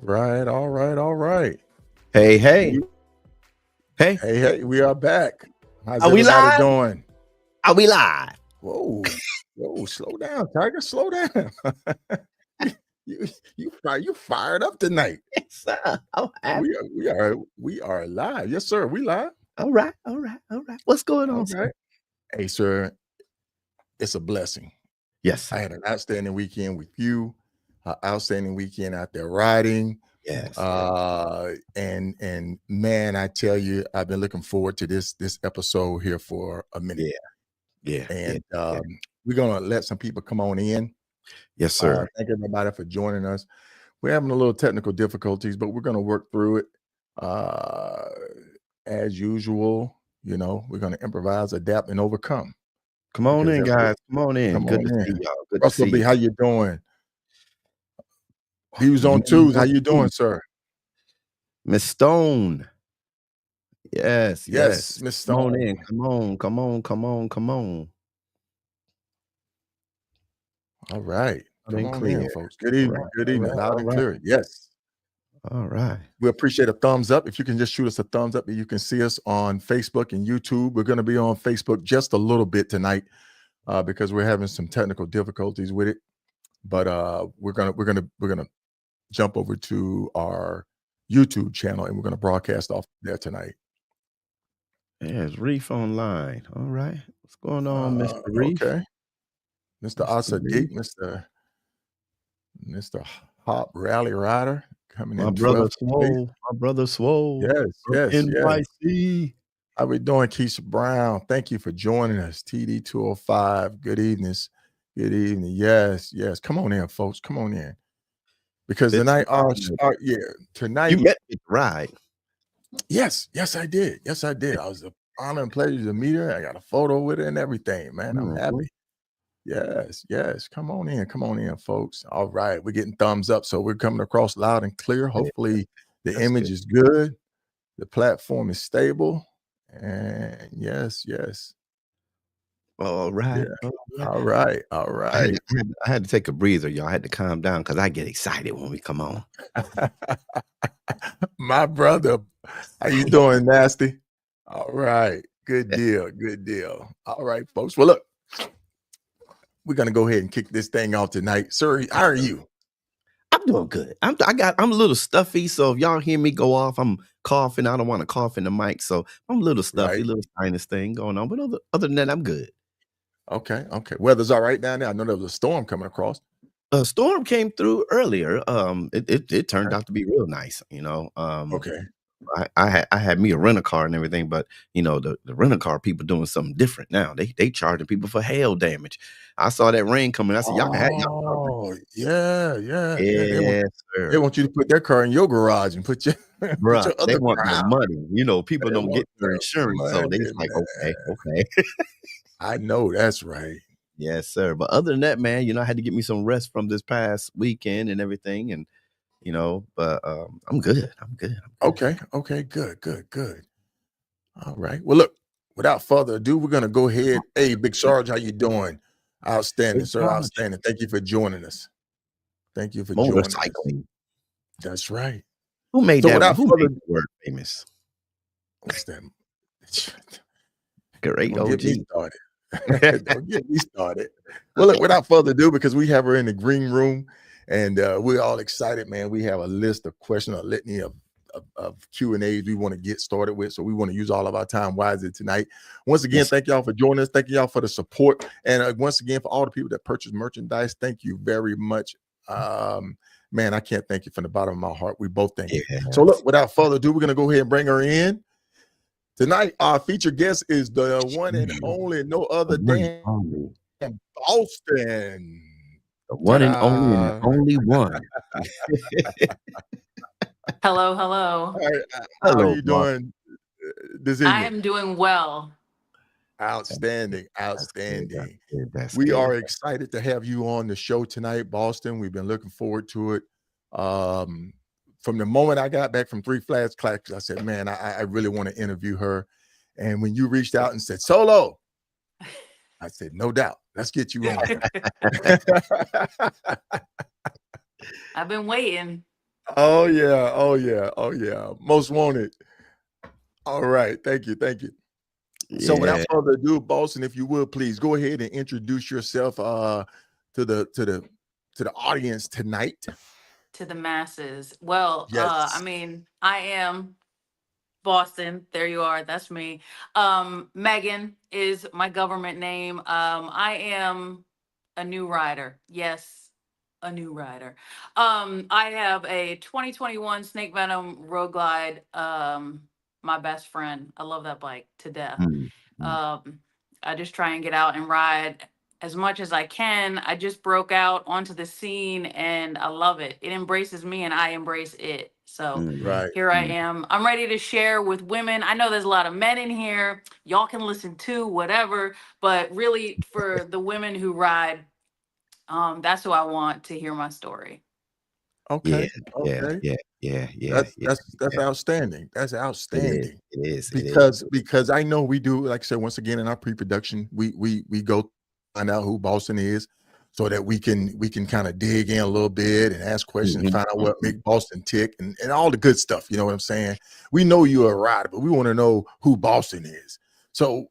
right, all right, all right. Hey, hey, Hey, hey, we are back. How's are we everybody live? doing? Are we live? Whoa, whoa, slow down, Tiger, slow down. you fired up tonight. Yes, sir. I'm happy. We are live. Yes, sir. We live. All right. What's going All on, sir? right. Hey, sir, it's a blessing. Yes, I sir. had an outstanding weekend with you. Outstanding weekend out there riding. Yes. And man, I tell you, I've been looking forward to this episode here for a minute. Yeah. And we're gonna let some people come on in. Yes, sir. Thank everybody for joining us. We're having a little technical difficulties, but we're gonna work through it. As usual, we're gonna improvise, adapt, and overcome. Come on in, guys. Come on in. Come Good on to in. see y'all. Good Russell to see B, you. how you doing? Views on twos. How you doing, sir? Miss Stone. Yes. Miss Stone. Come on in. Come on. All right. Come on clear. in, folks. Good evening. Right. Good evening. Right. Loud and clear. Yes. All right. We appreciate a thumbs up. If you can just shoot us a thumbs up, you can see us on Facebook and YouTube. We're going to be on Facebook just a little bit tonight because we're having some technical difficulties with it. But we're gonna jump over to our YouTube channel and we're gonna broadcast off there tonight. There's Reef online. All right. What's going on, Mr. Reef? Okay. Mr. Asadiq, Mr. Hop Rally Rider coming in. My brother Swole. Yes. NYC. How we doing, Keisha Brown? Thank you for joining us. TD 205. Good evening. Yes. Come on in, folks. Come on in. Because tonight, tonight. You met me right. Yes, I did. I was an honor and pleasure to meet her. I got a photo with her and everything, man. I'm happy. Yes. Come on in, folks. All right, we're getting thumbs up, so we're coming across loud and clear. Hopefully, the image is good. The platform is stable, and yes. All right. Yeah. All right. I had to take a breather, y'all. I had to calm down because I get excited when we come on. My brother, how you doing, Nasty? All right. Good deal. All right, folks. Well, look, we're gonna go ahead and kick this thing off tonight. Sir, how are you? I'm doing good. I'm a little stuffy, so if y'all hear me go off, I'm coughing. I don't want to cough in the mic, so I'm a little stuffy, little sinus thing going on. But other than that, I'm good. Okay. Weather's all right down there. I know there was a storm coming across. A storm came through earlier. It turned out to be real nice, Okay. I had me a rental car and everything, but the rental car people doing something different now. They charging people for hail damage. I saw that rain coming. I said, y'all can have y'all. Yeah. Sir. They want you to put their car in your garage and put your other they want car the money. People don't get their insurance, so they like, okay. I know that's right. Yes, sir. But other than that, man, I had to get me some rest from this past weekend and everything, and but I'm good. Okay, good. All right. Well, look, without further ado, we're gonna go ahead. Hey, Big Sarge, how you doing? Outstanding, sir. Outstanding. Thank you for joining us. Motorcycling. That's right. Who made that? Who made the word famous? What's that? Great Don't OG. get me started. Don't get me started. Well, look, without further ado, because we have her in the green room and we're all excited, man. We have a list of questions, a litany of Q&As we want to get started with. So we want to use all of our time wisely tonight. Once again, thank y'all for joining us. Thank y'all for the support. And once again, for all the people that purchase merchandise, thank you very much. Man, I can't thank you from the bottom of my heart. We both thank you. So look, without further ado, we're going to go ahead and bring her in. Tonight, our featured guest is the one and only, no other than Boston. The one and only one. Hello. How are you doing this evening? I am doing well. Outstanding. That's We good. are excited to have you on the show tonight, Boston. We've been looking forward to it. From the moment I got back from Three Flags Classics, I said, man, I really want to interview her. And when you reached out and said, Solo, I said, no doubt. Let's get you on. I've been waiting. Oh yeah, oh yeah, oh yeah. Most wanted. All right, thank you, thank you. So without Yeah. further ado, Boston, if you would please go ahead and introduce yourself to the audience tonight. To the masses. Well, I Yes. mean, I am Boston. There you are. That's me. Megan is my government name. I am a new rider. Yes, a new rider. I have a 2021 Snake Venom Road Glide. My best friend. I love that bike to death. Mm, mm. Um, I just try and get out and ride as much as I can. I just broke out onto the scene and I love it. It embraces me and I embrace it. So Mm, Right. here I mm. am. I'm ready to share with women. I know there's a lot of men in here. Y'all can listen to whatever, but really for the women who ride, that's who I want to hear my story. Yeah, Okay. yeah, Okay. yeah, yeah, yeah, That's yeah, that's that's yeah. outstanding. That's It is, outstanding. it is, it is. Because I know we do, like I said, once again in our pre-production, we go find out who Boston is so that we can kind of dig in a little bit and ask questions, Mhm, find out what mhm. make Boston tick and all the good stuff. You know what I'm saying? We know you're a rider, but we want to know who Boston is. So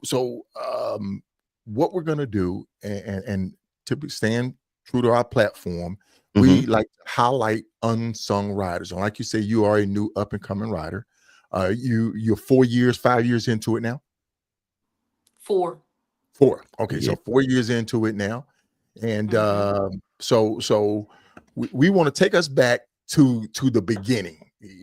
what we're gonna do and to stand true to our platform, Mhm. we like to highlight unsung riders. And like you say, you are a new up and coming rider. You're 4 years, 5 years into it now. 4. Four. Okay, Yeah. so 4 years into it now, and Hmm. so we want to take us back to the beginning,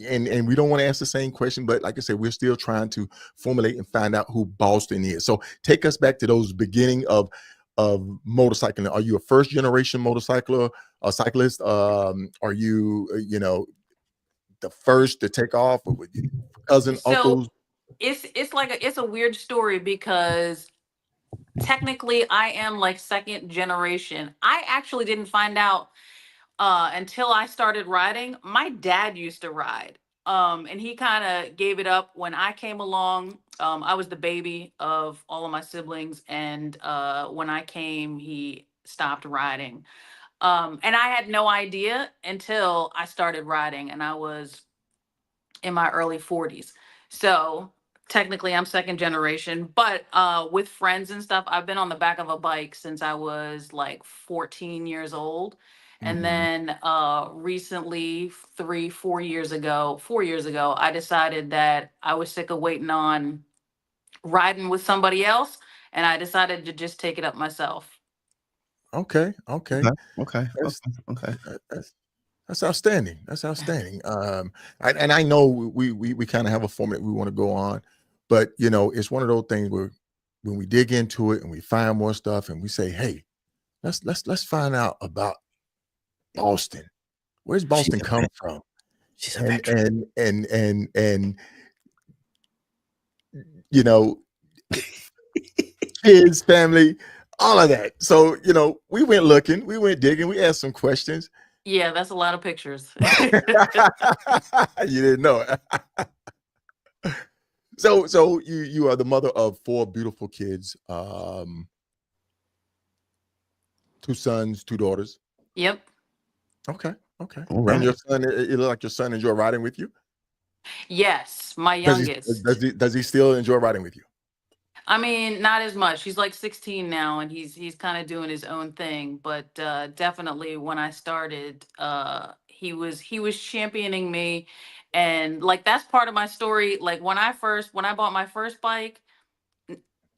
and we don't want to ask the same question, but like I said, we're still trying to formulate and find out who Boston is. So take us back to those beginning of motorcycling. Are you a first generation motorcycler, a cyclist? Are you the first to take off, or with your cousin, So uncles? it's like it's a weird story because technically I am like second generation. I actually didn't find out until I started riding. My dad used to ride. And he kind of gave it up when I came along. I was the baby of all of my siblings, and when I came, he stopped riding. And I had no idea until I started riding, and I was in my early 40s. So technically I'm second generation, but with friends and stuff, I've been on the back of a bike since I was like 14 years old. And Hmm. then recently, 4 years ago, I decided that I was sick of waiting on riding with somebody else. And I decided to just take it up myself. Okay, okay. Okay, okay, That's okay, okay. that's that's outstanding. That's outstanding. And I know we kind of have a format we want to go on, but it's one of those things where when we dig into it and we find more stuff and we say, hey, let's find out about Boston. Where's She's Boston a come vet. from? She's a And veteran. and you know, kids, family, all of that. So we went looking, we went digging, we asked some questions. Yeah, that's a lot of pictures. You didn't know. So you are the mother of four beautiful kids, two sons, two daughters. Yep. Okay, okay. All And right. your son, it look like your son enjoy riding with you. Yes, my Does he youngest. does he still enjoy riding with you? I mean, not as much. He's like 16 now, and he's kind of doing his own thing. But definitely, when I started, he was championing me, and like that's part of my story. Like when I bought my first bike,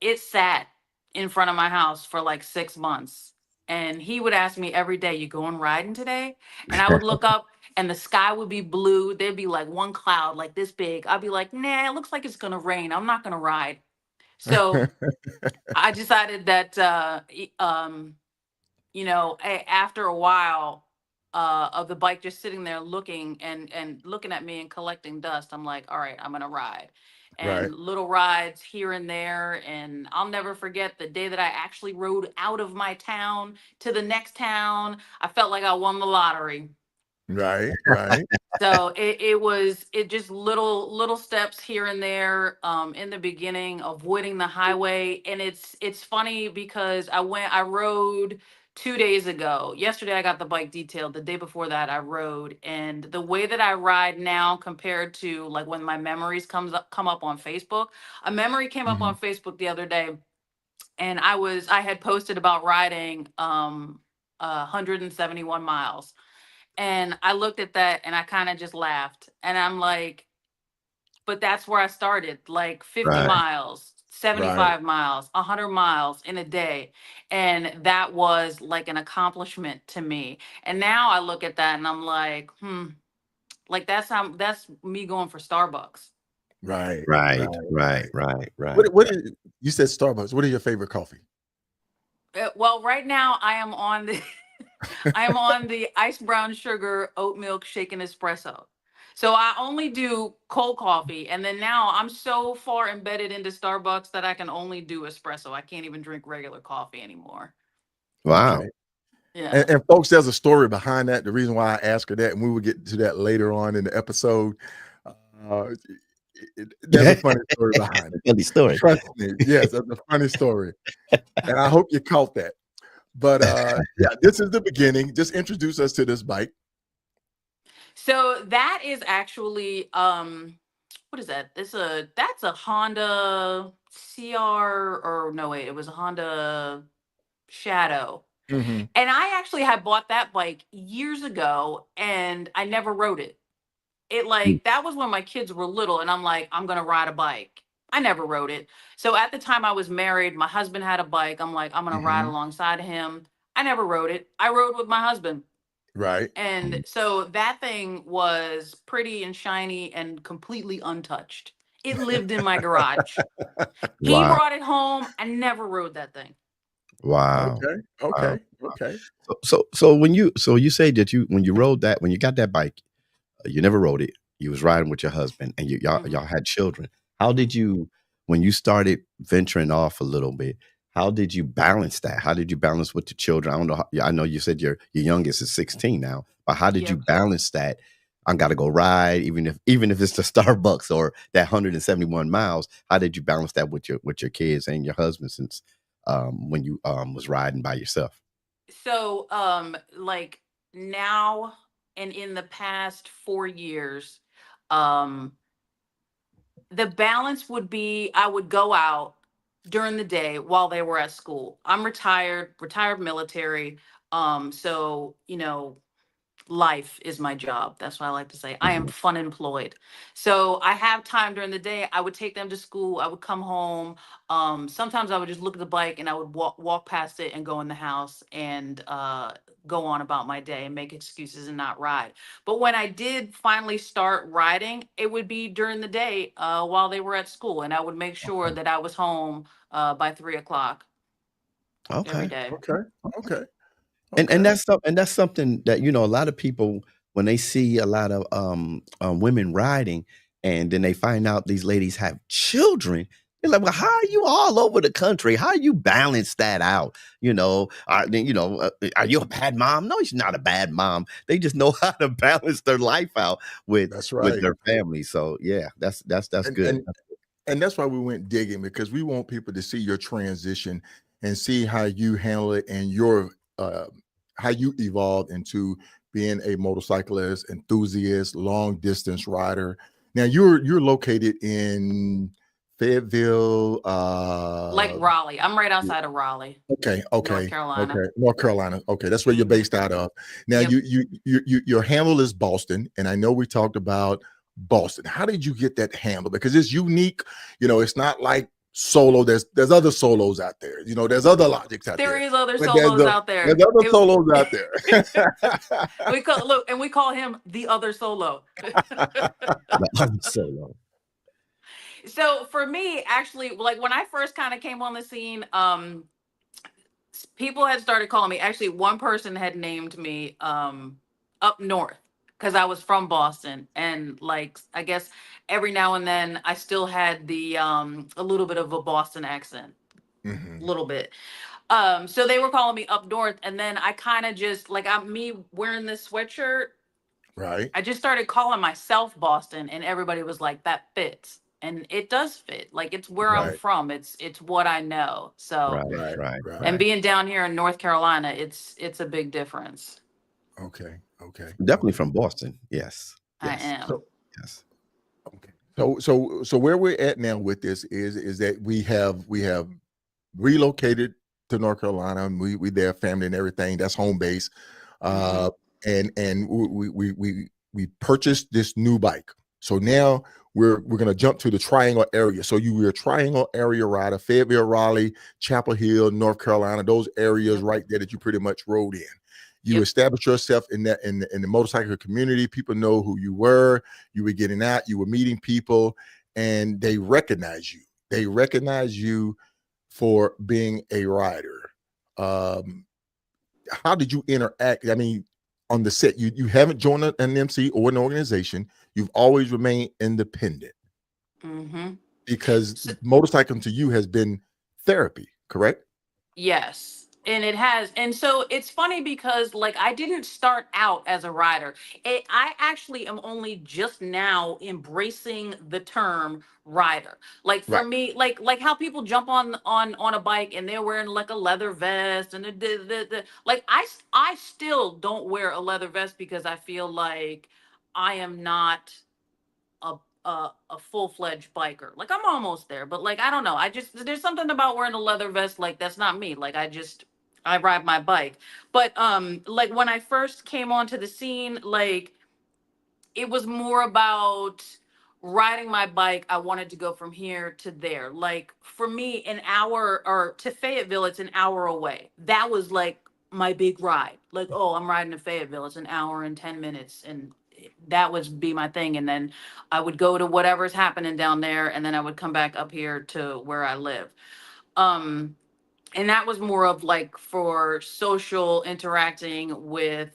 it sat in front of my house for like 6 months, and he would ask me every day, "You going riding today?" And I would look up, and the sky would be blue. There'd be like one cloud like this big. I'd be like, "Nah, it looks like it's gonna rain. I'm not gonna ride." So I decided that after a while of the bike just sitting there looking and looking at me and collecting dust, I'm like, all right, I'm gonna ride. Right, And little rides here and there. And I'll never forget the day that I actually rode out of my town to the next town. I felt like I won the lottery. right, right, So it just little steps here and there in the beginning, avoiding the highway. And it's funny because I rode 2 days ago. Yesterday I got the bike detailed. The day before that I rode. And the way that I ride now compared to like when my memories come up on Facebook, a memory came up Hmm. on Facebook the other day, and I had posted about riding 171 miles. And I looked at that and I kind of just laughed. And I'm like, but that's where I started, like 50 Right. miles, Right. 75 miles, 100 miles in a day. And that was like an accomplishment to me. And now I look at that and I'm like, like that's me going for Starbucks. Right. Right. Right. Right. Right. Right. Right. What is, you said Starbucks. What is your favorite coffee? Well, right now I am on the I am on the ice brown sugar oat milk shaken espresso. So I only do cold coffee, and then now I'm so far embedded into Starbucks that I can only do espresso. I can't even drink regular coffee anymore. Okay. Wow. Yeah. And folks, there's a story behind that. The reason why I asked her that, and we will get to that later on in the episode. Uh, there's a funny story behind it. Funny story. Trust me. Yes, that's a funny story. And I hope you caught that. But yeah, this is the beginning. Just introduce us to this bike. So that is actually what is that? That's a Honda CR, or no wait, it was a Honda Shadow. Hmm. And I actually had bought that bike years ago and I never rode it. It Mm. like that was when my kids were little and I'm like, I'm gonna ride a bike. I never rode it. So at the time I was married, my husband had a bike. I'm like, I'm gonna ride Hmm. alongside of him. I never rode it. I rode with my husband. Right. And so that thing was pretty and shiny and completely untouched. It lived in my garage. He Wow. brought it home. I never rode that thing. Wow. Okay. Wow. Okay. Okay. So when you say that when you rode that, when you got that bike, you never rode it. You was riding with your husband, and Mhm. y'all had children. How did Mhm. you, when you started venturing off a little bit? How did you balance that? How did you balance with the children? I don't know. I know you said your youngest is 16 now, but how did you Yep. balance that? I got to go ride, even if it's to Starbucks or that 171 miles. How did you balance that with your kids and your husband since when you was riding by yourself? So, like now and in the past 4 years, um, the balance would be I would go out during the day while they were at school. I'm retired military. So, life is my job. That's what I like to say. I am Mhm. fun employed. So I have time during the day. I would take them to school. I would come home. Sometimes I would just look at the bike and I would walk past it and go in the house and go on about my day and make excuses and not ride. But when I did finally start riding, it would be during the day while they were at school, and I would make sure that I was home by 3 o'clock every Okay. day. Okay. Okay. And Okay. that's something that a lot of people, when they see a lot of women riding, and then they find out these ladies have children, they're like, well, how are you all over the country? How you balance that out? Are you a bad mom? No, she's not a bad mom. They just know how to balance their life out with That's with right. their family. So yeah, that's And good. and and that's why we went digging, because we want people to see your transition and see how you handle it, and your uh, how you evolved into being a motorcyclist, enthusiast, long distance rider. Now you're located in Fayetteville. Like Raleigh. I'm right outside of Raleigh, Okay, North okay, Carolina. okay. North Carolina. Okay, that's where you're Hmm. based out of. Now Yep. your handle is Boston, and I know we talked about Boston. How did you get that handle? Because it's unique. It's not like solo. There's other solos out there. There's other logics out There there, is other but there's solos out there. other solos out there. We call him the other solo. So So for me, actually, like when I first kind of came on the scene, people had started calling me. Actually, one person had named me up north because I was from Boston, and like I guess every now and then I still had the a little bit of a Boston accent, a Hmm. little bit. So they were calling me up north, and then I kind of just like I'm me wearing this sweatshirt. Right. I just started calling myself Boston, and everybody was like, "That fits." and it does fit. Like, it's where I'm Right, from. It's what I know. So, Right, right, right, right. and right. being down here in North Carolina, it's a big difference. Okay, okay, Definitely okay. from Boston. Yes, I yes, am. So yes. okay. So where we're at now with this is that we have relocated to North Carolina. And we there, family and everything. That's home base. Hmm. Uh, and we purchased this new bike. So now we're gonna jump to the Triangle area. So you were a Triangle area rider, Fayetteville, Raleigh, Chapel Hill, North Carolina, those areas Yep. right there that you pretty much rode in. You Yep. established yourself in that in the motorcycle community. People know who you were. You were getting out. You were meeting people, and they recognize you. They recognize you for being a rider. Um, how did you interact? I mean, on the set, you haven't joined an MC or an organization. You've always remained independent Hmm. because So, motorcycling to you has been therapy, correct? yes, and it has. And so it's funny because, like, I didn't start out as a rider. I actually am only just now embracing the term rider. Like, for Right. me, like how people jump on a bike and they're wearing like a leather vest and like, I still don't wear a leather vest because I feel like I am not a a full-fledged biker. Like, I'm almost there, but like, I don't know. I just, there's something about wearing a leather vest, like, that's not me. Like, I ride my bike. But like, when I first came onto the scene, like, it was more about riding my bike. I wanted to go from here to there. Like, for me, an hour, or to Fayetteville, it's an hour away. That was like my big ride. Like, oh, I'm riding to Fayetteville. It's an hour and 10 minutes. And that would be my thing. And then I would go to whatever's happening down there. And then I would come back up here to where I live. Um, and that was more of like for social interacting with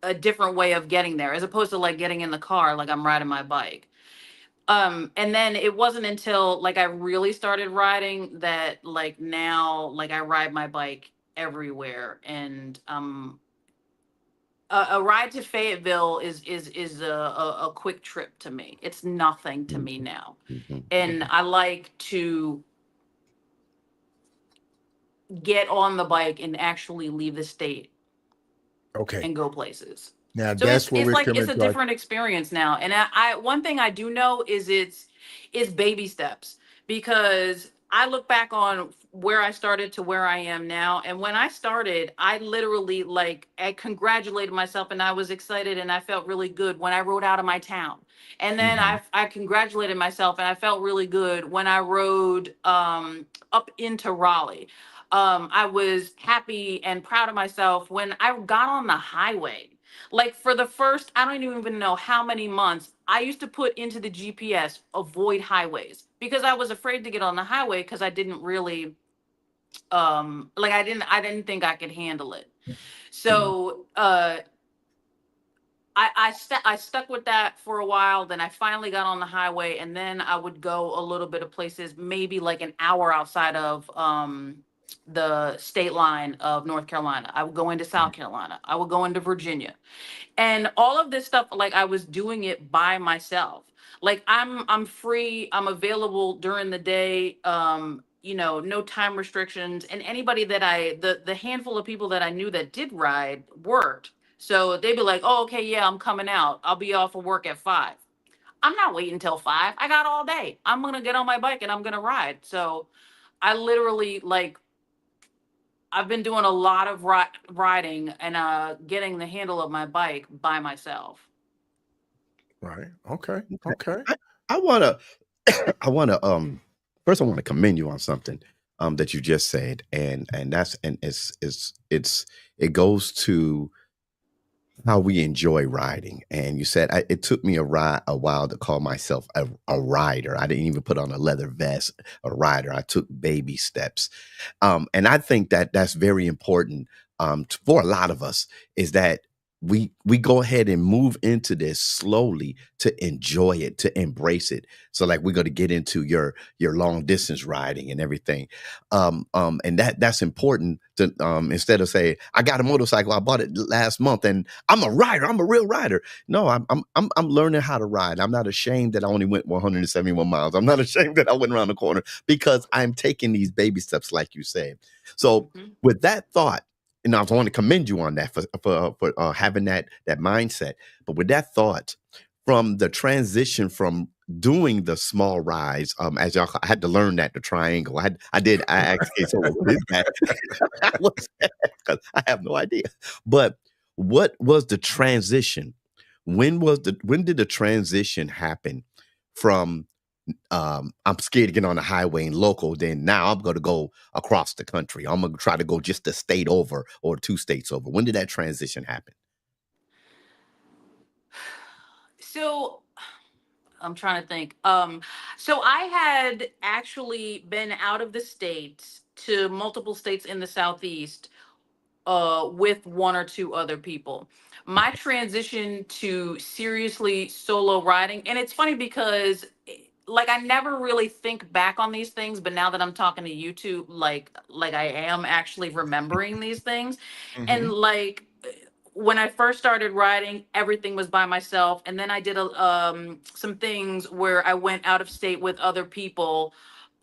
a different way of getting there, as opposed to like getting in the car like I'm riding my bike. And then it wasn't until like I really started riding that, like, now, like, I ride my bike everywhere. And a ride to Fayetteville is a quick trip to me. It's nothing to me Mhm, now. mhm, And mhm, I like to get on the bike and actually leave the state Okay. and go places. Now So that's where it's we're like it's coming a to. different experience now. And I one thing I do know is it's baby steps, because I look back on where I started to where I am now. And when I started, I literally, like, I congratulated myself and I was excited and I felt really good when I rode out of my town. And then Mhm. I congratulated myself and I felt really good when I rode up into Raleigh. I was happy and proud of myself when I got on the highway. Like, for the first, I don't even know how many months, I used to put into the GPS, avoid highways, because I was afraid to get on the highway because I didn't really, like, I didn't think I could handle it. mhm, So I stuck with that for a while. Then I finally got on the highway, and then I would go a little bit of places, maybe like an hour outside of the state line of North Carolina. I would go into South Carolina. I would go into Virginia, and all of this stuff. Like, I was doing it by myself. Like, I'm free. I'm available during the day. No time restrictions. And anybody that the handful of people that I knew that did ride worked, so they'd be like, oh, okay, yeah, I'm coming out. I'll be off of work at 5. I'm not waiting until 5. I got all day. I'm going to get on my bike and I'm going to ride. So I literally, like, I've been doing a lot of riding and getting the handle of my bike by myself. Right. Okay. okay. Okay. I wanna I wanna first I wanna commend you on something that you just said, and that's and it's it goes to how we enjoy riding. And you said it took me a while to call myself a rider. I didn't even put on a leather vest, a rider. I took baby steps. And I think that that's very important for a lot of us, is that we go ahead and move into this slowly to enjoy it, to embrace it. So like we're going to get into your long distance riding and everything. And that's important to instead of saying, I got a motorcycle, I bought it last month and I'm a rider, I'm a real rider. No, I'm learning how to ride. I'm not ashamed that I only went 171 miles. I'm not ashamed that I went around the corner because I'm taking these baby steps, like you said. So with that thought, and I want to commend you on that for having that mindset. But with that thought, from the transition from doing the small rides, as y'all, I had to learn that the triangle. I asked Ksolo, what is that? Because I have no idea. But what was the transition? When did the transition happen from I'm scared to get on the highway and local, then now I'm going to go across the country. I'm going to try to go just a state over or 2 states over. When did that transition happen? So I'm trying to think. So I had actually been out of the states to multiple states in the Southeast with 1 or 2 other people. My transition to seriously solo riding, and it's funny because like I never really think back on these things, but now that I'm talking to you two, like I am actually remembering these things. And like when I first started riding, everything was by myself, and then I did some things where I went out of state with other people,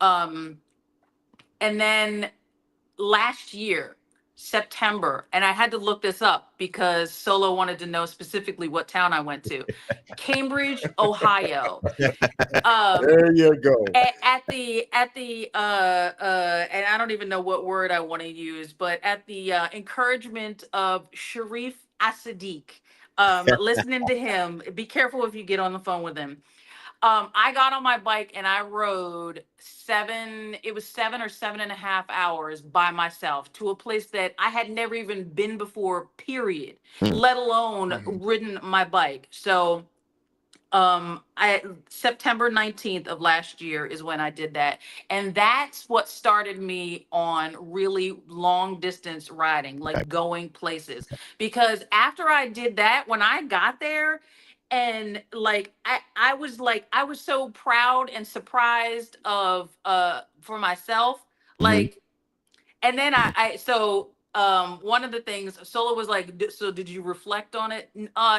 and then last year, September, and I had to look this up because Solo wanted to know specifically what town I went to. Cambridge, Ohio. There you go. At the and I don't even know what word I want to use, but at the encouragement of Sharif Asadik, listening to him. Be careful if you get on the phone with him. I got on my bike and I rode 7 or 7.5 hours by myself to a place that I had never even been before, period, let alone ridden my bike. So I September 19th of last year is when I did that. And that's what started me on really long distance riding, like going places. Because after I did that, when I got there, and like I was so proud and surprised of for myself. Like, and then so one of the things Solo was like, so did you reflect on it?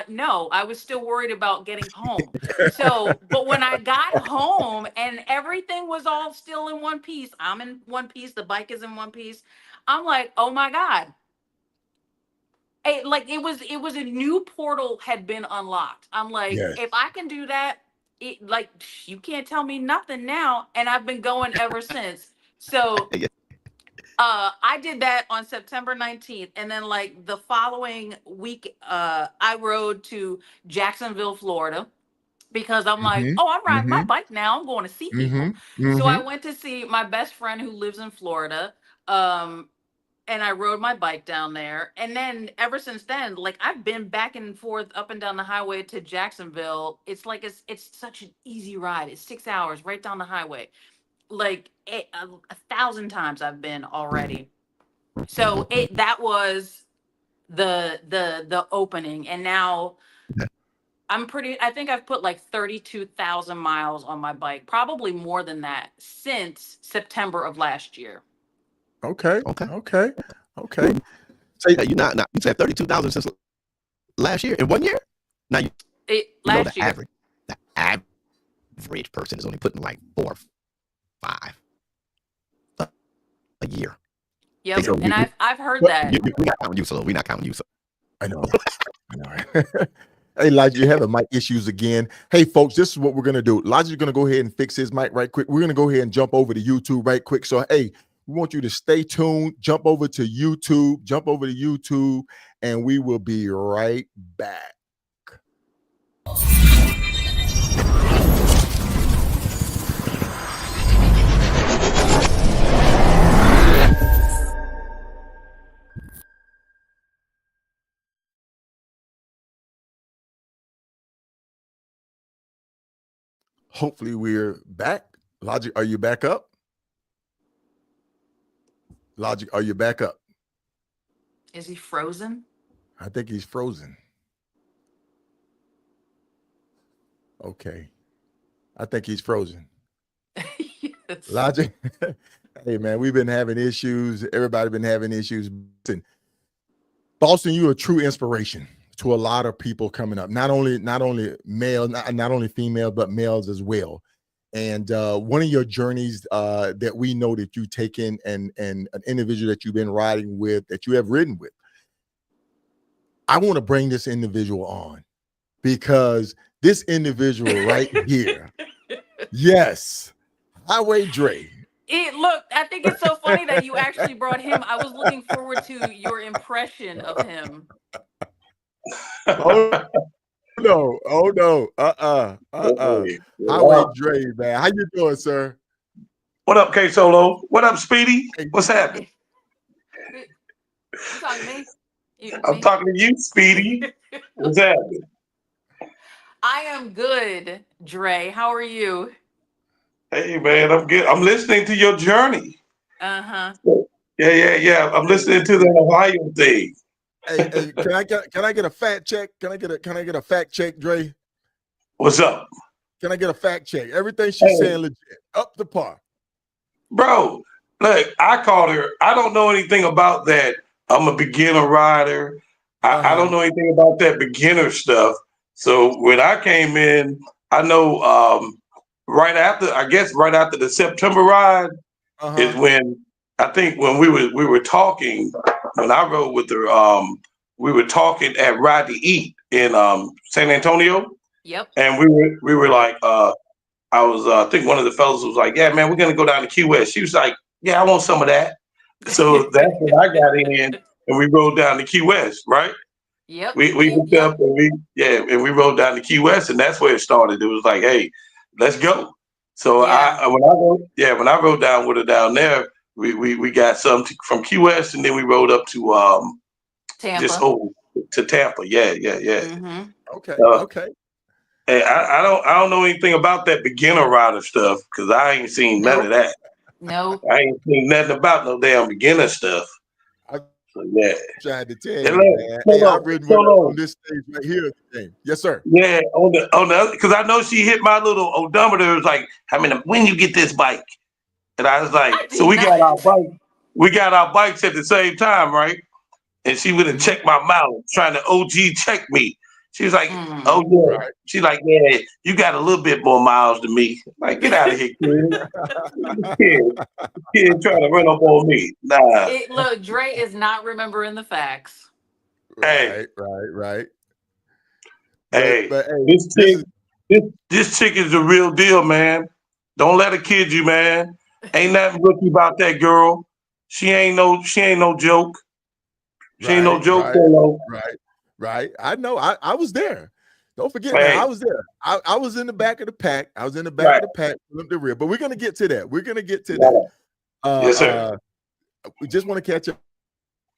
No, I was still worried about getting home. So but when I got home and everything was all still in one piece, I'm in one piece, the bike is in one piece, I'm like, oh my God. It was a new portal had been unlocked. I'm like, Yes. if I can do that, like you can't tell me nothing now. And I've been going ever since. So I did that on September 19th. And then like the following week, I rode to Jacksonville, Florida, because I'm like, oh, I'm riding my bike now. I'm going to see people. So I went to see my best friend who lives in Florida. And I rode my bike down there. And then ever since then, like I've been back and forth up and down the highway to Jacksonville. It's like it's such an easy ride. It's 6 hours right down the highway. Like 1,000 times I've been already. So that was the opening. And now I think I've put like 32,000 miles on my bike, probably more than that, since September of last year. Okay. So you said 32,000 since last year in 1 year. Now Last year. The average person is only putting like 4 or 5 a year. Yep, so and I've heard that. We're not counting you, so we're not counting you. So. I know. Hey, Elijah, you having mic issues again. Hey, folks, this is what we're going to do. Elijah's going to go ahead and fix his mic right quick. We're going to go ahead and jump over to YouTube right quick. So, hey, we want you to stay tuned. Jump over to YouTube, and we will be right back. Hopefully we're back. Logic, are you back up? Logic, are you back up? Is he frozen? I think he's frozen. Okay. I think he's frozen. Yes. Logic. Hey man, we've been having issues. Everybody been having issues. Listen, Boston, you're a true inspiration to a lot of people coming up. Not only male, not only female, but males as well. And one of your journeys that we know that you taken and an individual that you've been riding with, that you have ridden with. I want to bring this individual on because this individual right here, yes, Highway Dre. Look, I think it's so funny that you actually brought him. I was looking forward to your impression of him. Oh no, oh no, Highway Wow. Dre, man. How you doing, sir? What up, Ksolo? What up, Speedy? Hey, What's happening? You talking to me? I'm Me? talking to you, Speedy. What's happening? I am good, Dre. How are you? Hey, man, I'm good. I'm listening to your journey. Uh-huh. Yeah. I'm listening to the Ohio thing. hey, can I get a fact check? Can I get a fact check, Dre? What's up, Can I get a fact check? Everything she's hey, saying legit, up to par. bro? Look, I called her. I don't know anything about that. I'm a beginner rider. I Uh-huh. don't know anything about that beginner stuff. So when I came in, I know I guess right after the September ride is Uh-huh. when I think when we were talking when I rode with her, we were talking at Ride to Eat in San Antonio, Yep. and we were Right. like, I was I think one of the fellows was like, yeah, man, we're gonna go down to Key West. She was like, yeah, I want some of that. So that's when I got in, and we rode down to Key West, right? Yep. We hooked Yep. up and we rode down to Key West, and that's where it started. It was like, hey, let's go. So Yeah. when I rode down with her down there, we got some from Key West, and then we rode up to just Tampa. over to Tampa. Yeah. Mm-hmm. Okay. Uh, Okay. and I don't know anything about that beginner rider stuff because I ain't seen none of Nope. that. Nope. I ain't seen nothing about no damn beginner stuff. I So yeah. tried to tell And you, look, man. Hey, I've Solo, ridden with her Solo, on this stage right here. Yes, sir. yeah, on the other, because I know she hit my little odometer. It was like, I mean, when you get this bike, and I was like, I so did not. we got our bikes at the same time, right? And she would have Mhm. checked my mileage, trying to OG check me. She was like, oh Mm. yeah. Right. She's like, yeah, you got a little bit more miles than me. Like, get out of here, kid. Kid trying to run up on me. Nah. Look, Dre is not remembering the facts. Hey, Right. But hey, but hey, this this chick, is this chick is the real deal, man. Don't let her kid you, man. Ain't nothing rookie about that girl. She ain't no joke. She ain't no right, joke, right, fellow. right, right. I know. I was there. Don't forget now, I Hey, was there. I was in the back of the pack. I was in the back right, of the pack, from the rear. But we're gonna get to that. We're gonna get to that. right. Uh Yes, sir. uh we just want to catch everybody up.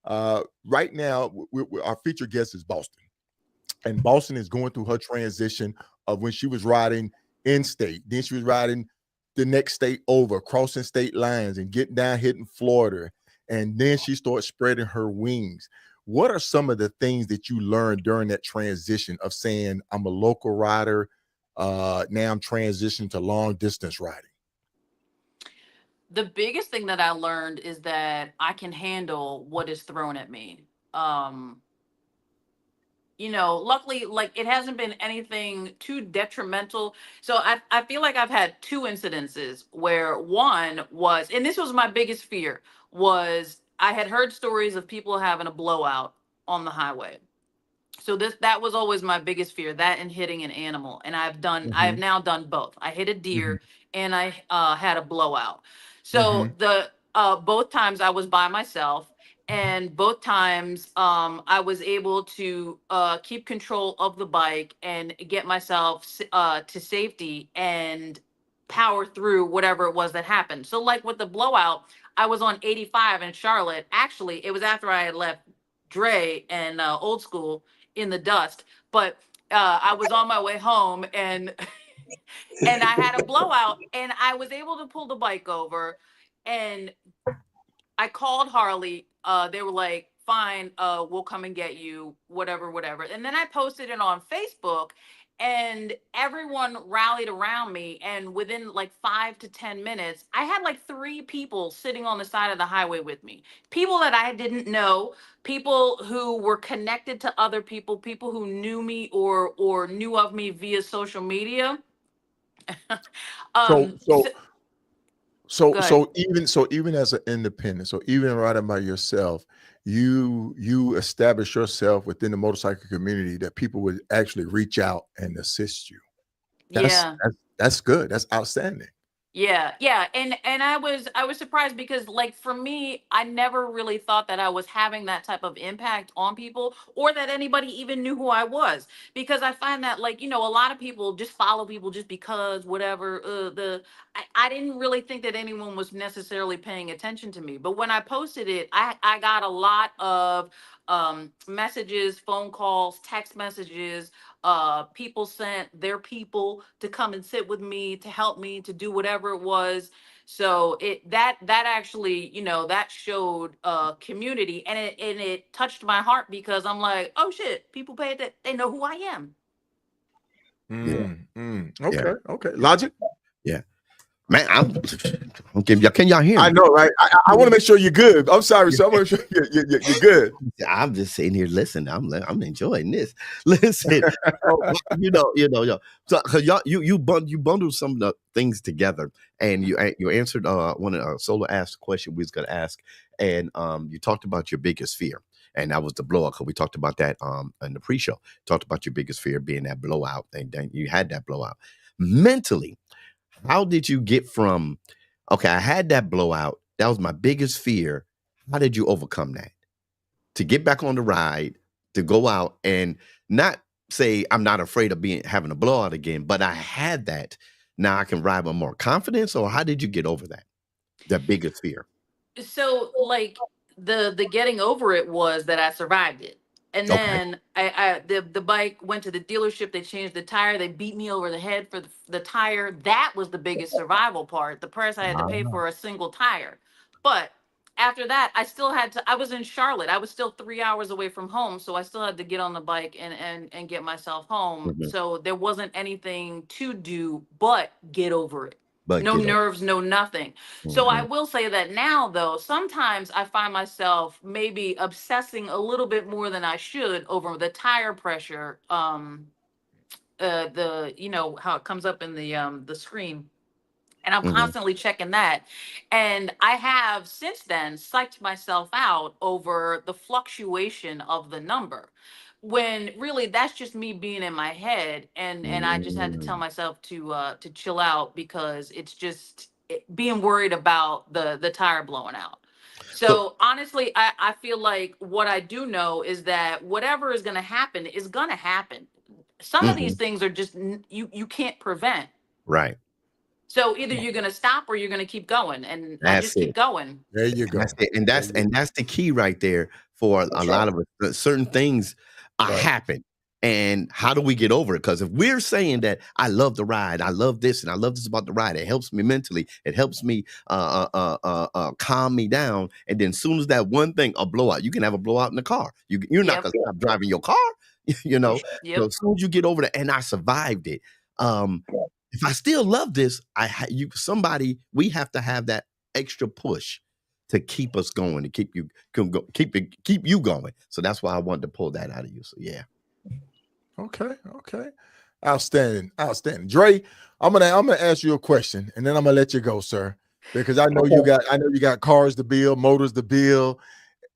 Right now, our featured guest is Boston. And Boston is going through her transition of when she was riding in state, then she was riding the next state over, crossing state lines and getting down, hitting Florida, and then she starts spreading her wings. What are some of the things that you learned during that transition of saying I'm a local rider, now I'm transitioning to long distance riding? The biggest thing that I learned is that I can handle what is thrown at me. Um, luckily, like it hasn't been anything too detrimental. So I feel like I've had two incidences where one was, and this was my biggest fear, was I had heard stories of people having a blowout on the highway. So that was always my biggest fear, that and hitting an animal. And I have Mhm, now done both. I hit a mhm, deer and I had a blowout. So mhm, the both times I was by myself, and both times I was able to keep control of the bike and get myself to safety and power through whatever it was that happened. So like with the blowout, I was on 85 in Charlotte. Actually, it was after I had left Dre and Old School in the dust. But I was on my way home, and and I had a blowout, and I was able to pull the bike over, and I called Harley. They were like, "Fine, we'll come and get you, whatever, whatever." And then I posted it on Facebook, and everyone rallied around me, and within like 5 to 10 minutes I had like 3 people sitting on the side of the highway with me, people that I didn't know, people who were connected to other people, people who knew me or knew of me via social media. So um so so, so good. so even as an independent, so even riding by yourself, you establish yourself within the motorcycle community that people would actually reach out and assist you. That's Yeah. that's good. That's outstanding. Yeah, yeah, and I was surprised because like for me, I never really thought that I was having that type of impact on people or that anybody even knew who I was, because I find that like, a lot of people just follow people just because whatever I didn't really think that anyone was necessarily paying attention to me. But when I posted it, I got a lot of messages, phone calls, text messages. People sent their people to come and sit with me, to help me, to do whatever it was. So that actually, that showed community, and it touched my heart because I'm like, oh shit, people pay that, they know who I am. Yeah. Yeah. Okay, okay. Logic. Yeah. Man, okay. Can y'all hear I me? know, right? I want to make sure you're good. I'm sorry, so I want to make sure you're good. I'm just sitting here listening. I'm enjoying this. Listen, so, So, cause y'all, you bundled some of the things together, and you answered one of Solo asked the question we was gonna ask, and you talked about your biggest fear, and that was the blowout. Cause we talked about that in the pre-show. Talked about your biggest fear being that blowout, and then you had that blowout. Mentally, how did you get from, okay, I had that blowout. That was my biggest fear. How did you overcome that? To get back on the ride, to go out and not say I'm not afraid of having a blowout again, but I had that. Now I can ride with more confidence. Or how did you get over that? The biggest fear. So like the getting over it was that I survived it. And Okay. then the bike went to the dealership, they changed the tire, they beat me over the head for the tire. That was the biggest survival part, the price I had to pay Wow. for a single tire. But after that, I was in Charlotte. I was still 3 hours away from home, so I still had to get on the bike and get myself home. Mhm. So there wasn't anything to do but get over it. But No get over. nerves, no nothing. So I Mhm. will say that now, though, sometimes I find myself maybe obsessing a little bit more than I should over the tire pressure. The how it comes up in the screen, and I'm Mhm. constantly checking that. And I have since then psyched myself out over the fluctuation of the number, when really that's just me being in my head, and I just had to tell Mm. myself to chill out because it's just being worried about the tire blowing out. So, So honestly, I feel like what I do know is that whatever is going to happen is going to happen. Some of these mhm. things are just you can't prevent. Right. So either you're going to stop or you're going to keep going. And I That's just keep it. going. There you That's go. it. And There that's you and that's the key right there for a That's right. lot of us. Certain things are right. happen. And how do we get over it? Because if we're saying that I love the ride, I love this, and I love this about the ride, it helps me mentally, it helps me calm me down. And then as soon as that one thing, a blowout, you can have a blowout in the car. You're not Yep. gonna stop driving your car, you know. So Yep. as soon as you get over that, and I survived it. Um, if I still love this, we have to have that extra push to keep us going, to keep you going. So that's why I wanted to pull that out of you. So yeah. Okay, okay. Outstanding, outstanding. Dre, I'm gonna ask you a question and then I'm gonna let you go, sir. Because I know you got cars to build, motors to build,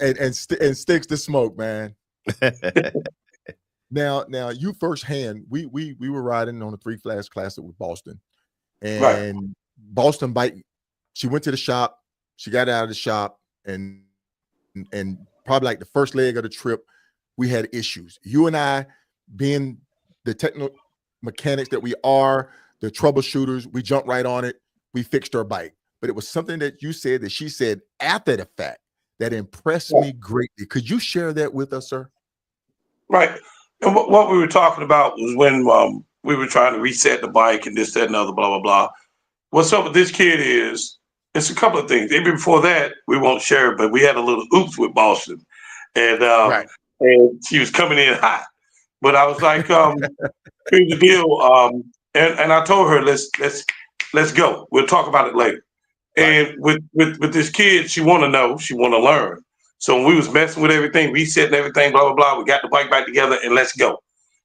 and sticks to smoke, man. Now you firsthand, we were riding on a Three Flags Classic with Boston, Right. and Boston bike, she went to the shop, she got out of the shop, and probably like the first leg of the trip, we had issues. You and I, being the technical mechanics that we are, the troubleshooters, we jumped right on it. We fixed her bike. But it was something that you said that she said after the fact that impressed me greatly. Could you share that with us, sir? Right. And what we were talking about was when we were trying to reset the bike and this, that, and other, blah, blah, blah. What's up with this kid is it's a couple of things. Maybe before that, we won't share it, but we had a little oops with Boston. And Right. and she was coming in hot. But I was like, here's the deal. And I told her, let's go. We'll talk about it later. Right. And with this kid, she want to know, she want to learn. So when we was messing with everything, resetting everything, blah, blah, blah, we got the bike back together and let's go.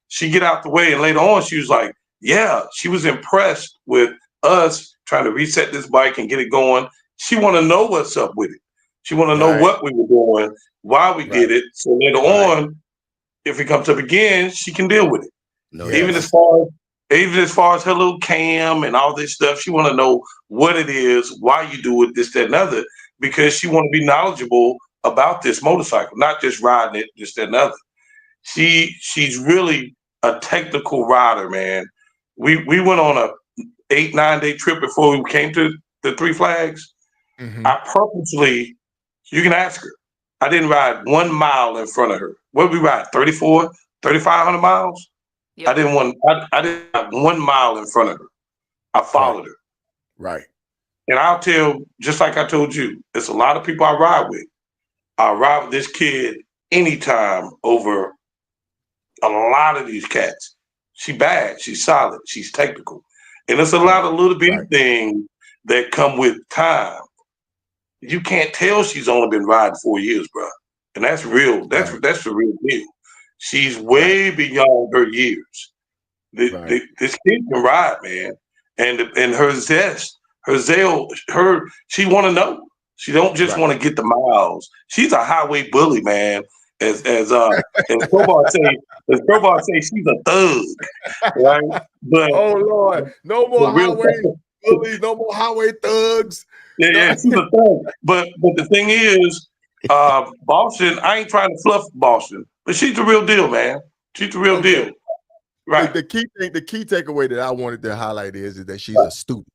She get out the way, and later on, she was like, yeah, she was impressed with us trying to reset this bike and get it going. She want to know what's up with it. She want to know Right. what we were doing, why we Right. did it. So later Right. on, if it comes up again, she can deal with it. No, Even Yes. as far as her little cam and all this stuff, she want to know what it is, why you do it, this, that, and other, because she want to be knowledgeable about this motorcycle, not just riding it, this, that, and other. She's really a technical rider, man. We went on a 8-9 day trip before we came to the Three Flags. Mhm. I purposely, you can ask her, I didn't ride 1 mile in front of her. What did we ride? 3,500 miles? Yep. I didn't ride 1 mile in front of her. I followed her. Right. And I'll tell, just like I told you, it's a lot of people I ride with. I ride with this kid anytime over a lot of these cats. She bad, she's solid, she's technical. And it's a lot of little bitty Right. things that come with time. You can't tell she's only been riding 4 years, bro. And that's real. That's Right. that's the real deal. She's way beyond her years. Right. This kid can ride, man. And her zest, her zeal, she want to know. She don't just Right. want to get the miles. She's a highway bully, man. As Crowbar say, she's a thug, right? But Oh Lord, no the more real highway bullies, no more highway thugs. yeah, she's a thug. But the thing is, Boston, I ain't trying to fluff Boston, but she's the real deal, man. She's the real Okay. deal. Right. The key takeaway that I wanted to highlight is that she's a student.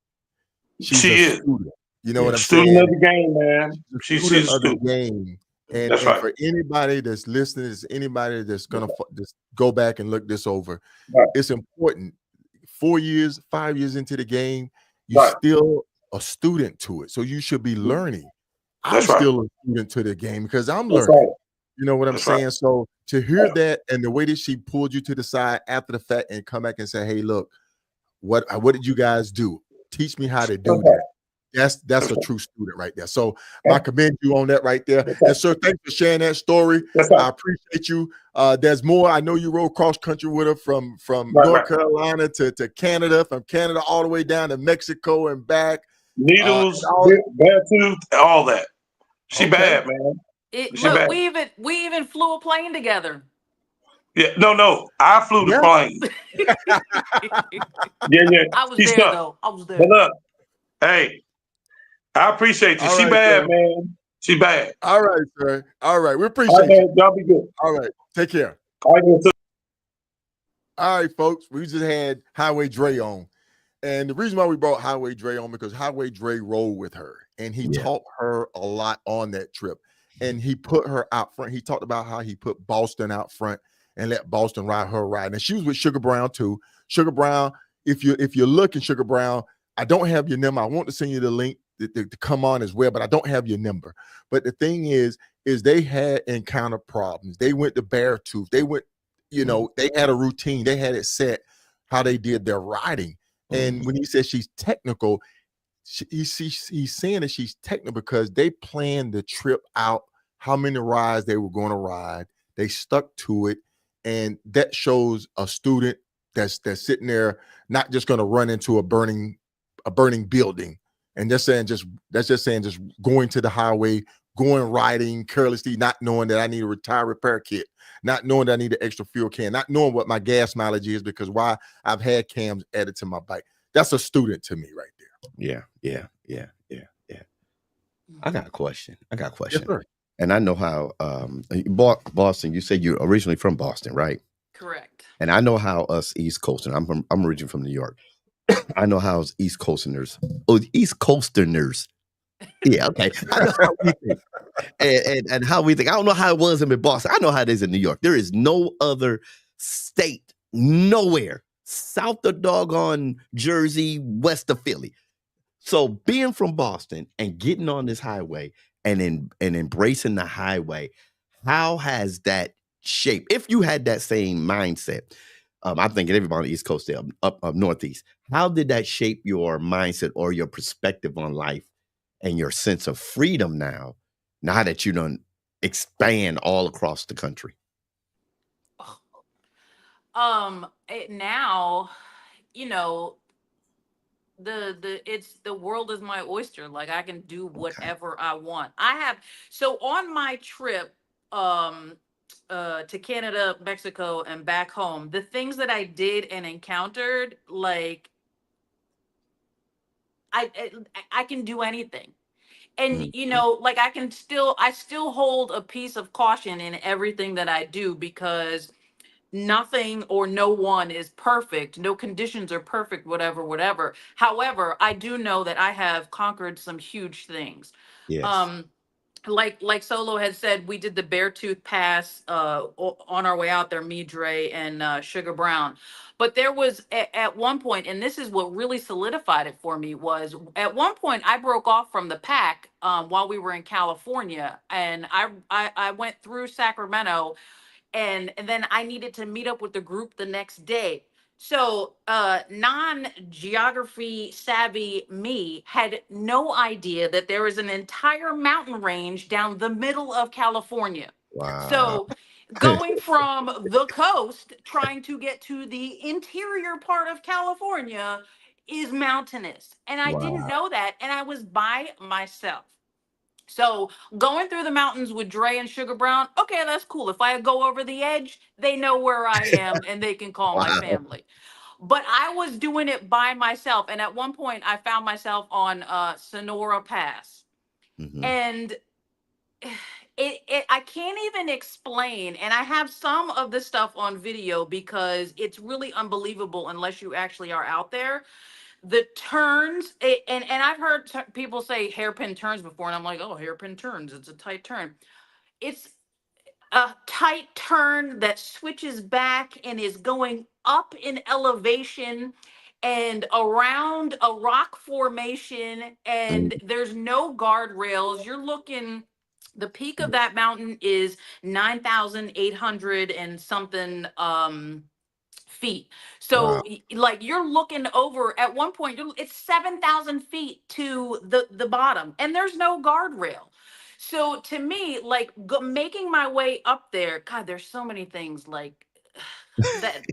She's She a is. student. You know Yeah. what I'm Student saying? of the game, man. She's a She's student a of the student. game. And, That's and right. for anybody that's listening, is anybody that's gonna just go back and look this over, Right. it's important. 4 years, 5 years into the game, you Right. still a student to it. So you should be learning. I'm That's right. still a student to the game because I'm That's learning. right. You know what I'm That's right. saying? So to hear that and the way that she pulled you to the side after the fact and come back and say, "Hey, look, what did you guys do? Teach me how to do That's right. that." That's a true student right there. So I commend you on that right there. That's And right. sir, thanks for sharing that story. That's I right. appreciate you. There's more. I know you rode cross country with her from Right, North right. Carolina to Canada, from Canada all the way down to Mexico and back. Needles, all- bad tooth, all that. She Okay. bad, man. She Look, bad. we even flew a plane together. Yeah, no. I flew the Yeah. plane. Yeah. I was She there stuck. though. I was there. But look, hey, I appreciate you. All She right, bad, sir. man. She bad. All right, sir. All right. We All appreciate right, you. man. Y'all be good. All right. Take care. All right, man. All right, folks. We just had Highway Dre on. And the reason why we brought Highway Dre on, because Highway Dre rolled with her and he taught her a lot on that trip. And he put her out front. He talked about how he put Boston out front and let Boston ride her ride. And she was with Sugar Brown too. Sugar Brown, if you're looking, Sugar Brown, I don't have your number. I want to send you the link to come on as well, but I don't have your number. But the thing is they had encountered problems. They went to Beartooth. They went, they had a routine. They had it set how they did their riding. And when he says she's technical, he's saying that she's technical because they planned the trip out, how many rides they were going to ride. They stuck to it. And that shows a student that's sitting there, not just going to run into a burning building and just going to the highway, going riding carelessly, not knowing that I need a tire repair kit, not knowing that I need an extra fuel can, not knowing what my gas mileage is because why I've had cams added to my bike. That's a student to me right there. Yeah. I got a question. Yes, sir. And I know how Boston, you said you're originally from Boston, right? Correct. And I know how us East Coasters, I'm originally from New York. I know how us East Coasters. Yeah, okay. I know how we think. And how we think. I don't know how it was in Boston. I know how it is in New York. There is no other state, nowhere, south of doggone Jersey, west of Philly. So being from Boston and getting on this highway and embracing the highway, how has that shape, if you had that same mindset? I'm thinking everybody on the East Coast, there, up Northeast. How did that shape your mindset or your perspective on life and your sense of freedom now that you done expand all across the country? Now, you know, the world is my oyster. Like, I can do whatever I want. So on my trip to Canada, Mexico, and back home, the things that I did and encountered, like, I can do anything. And like, I still hold a piece of caution in everything that I do, because nothing or no one is perfect. No conditions are perfect, whatever. However, I do know that I have conquered some huge things. Yes. Like Solo had said, we did the Beartooth Pass on our way out there, me, Dre, and Sugar Brown. But there was at one point, and this is what really solidified it for me, was at one point I broke off from the pack while we were in California, and I went through Sacramento, and then I needed to meet up with the group the next day. So non-geography savvy me had no idea that there is an entire mountain range down the middle of California. Wow. So going from the coast trying to get to the interior part of California is mountainous, and I didn't know that, and I was by myself. So going through the mountains with Dre and Sugar Brown, okay, that's cool. If I go over the edge, they know where I am and they can call my family. But I was doing it by myself, and at one point I found myself on Sonora Pass, and I can't even explain. And I have some of the stuff on video because it's really unbelievable unless you actually are out there. The turns, and I've heard people say hairpin turns before, and I'm like, oh, hairpin turns, it's a tight turn. It's a tight turn that switches back and is going up in elevation and around a rock formation, and there's no guardrails. You're looking, the peak of that mountain is 9,800 and something feet. So like, you're looking over, at one point it's 7,000 feet to the bottom, and there's no guardrail. So to me, like, making my way up there, God, there's so many things, like,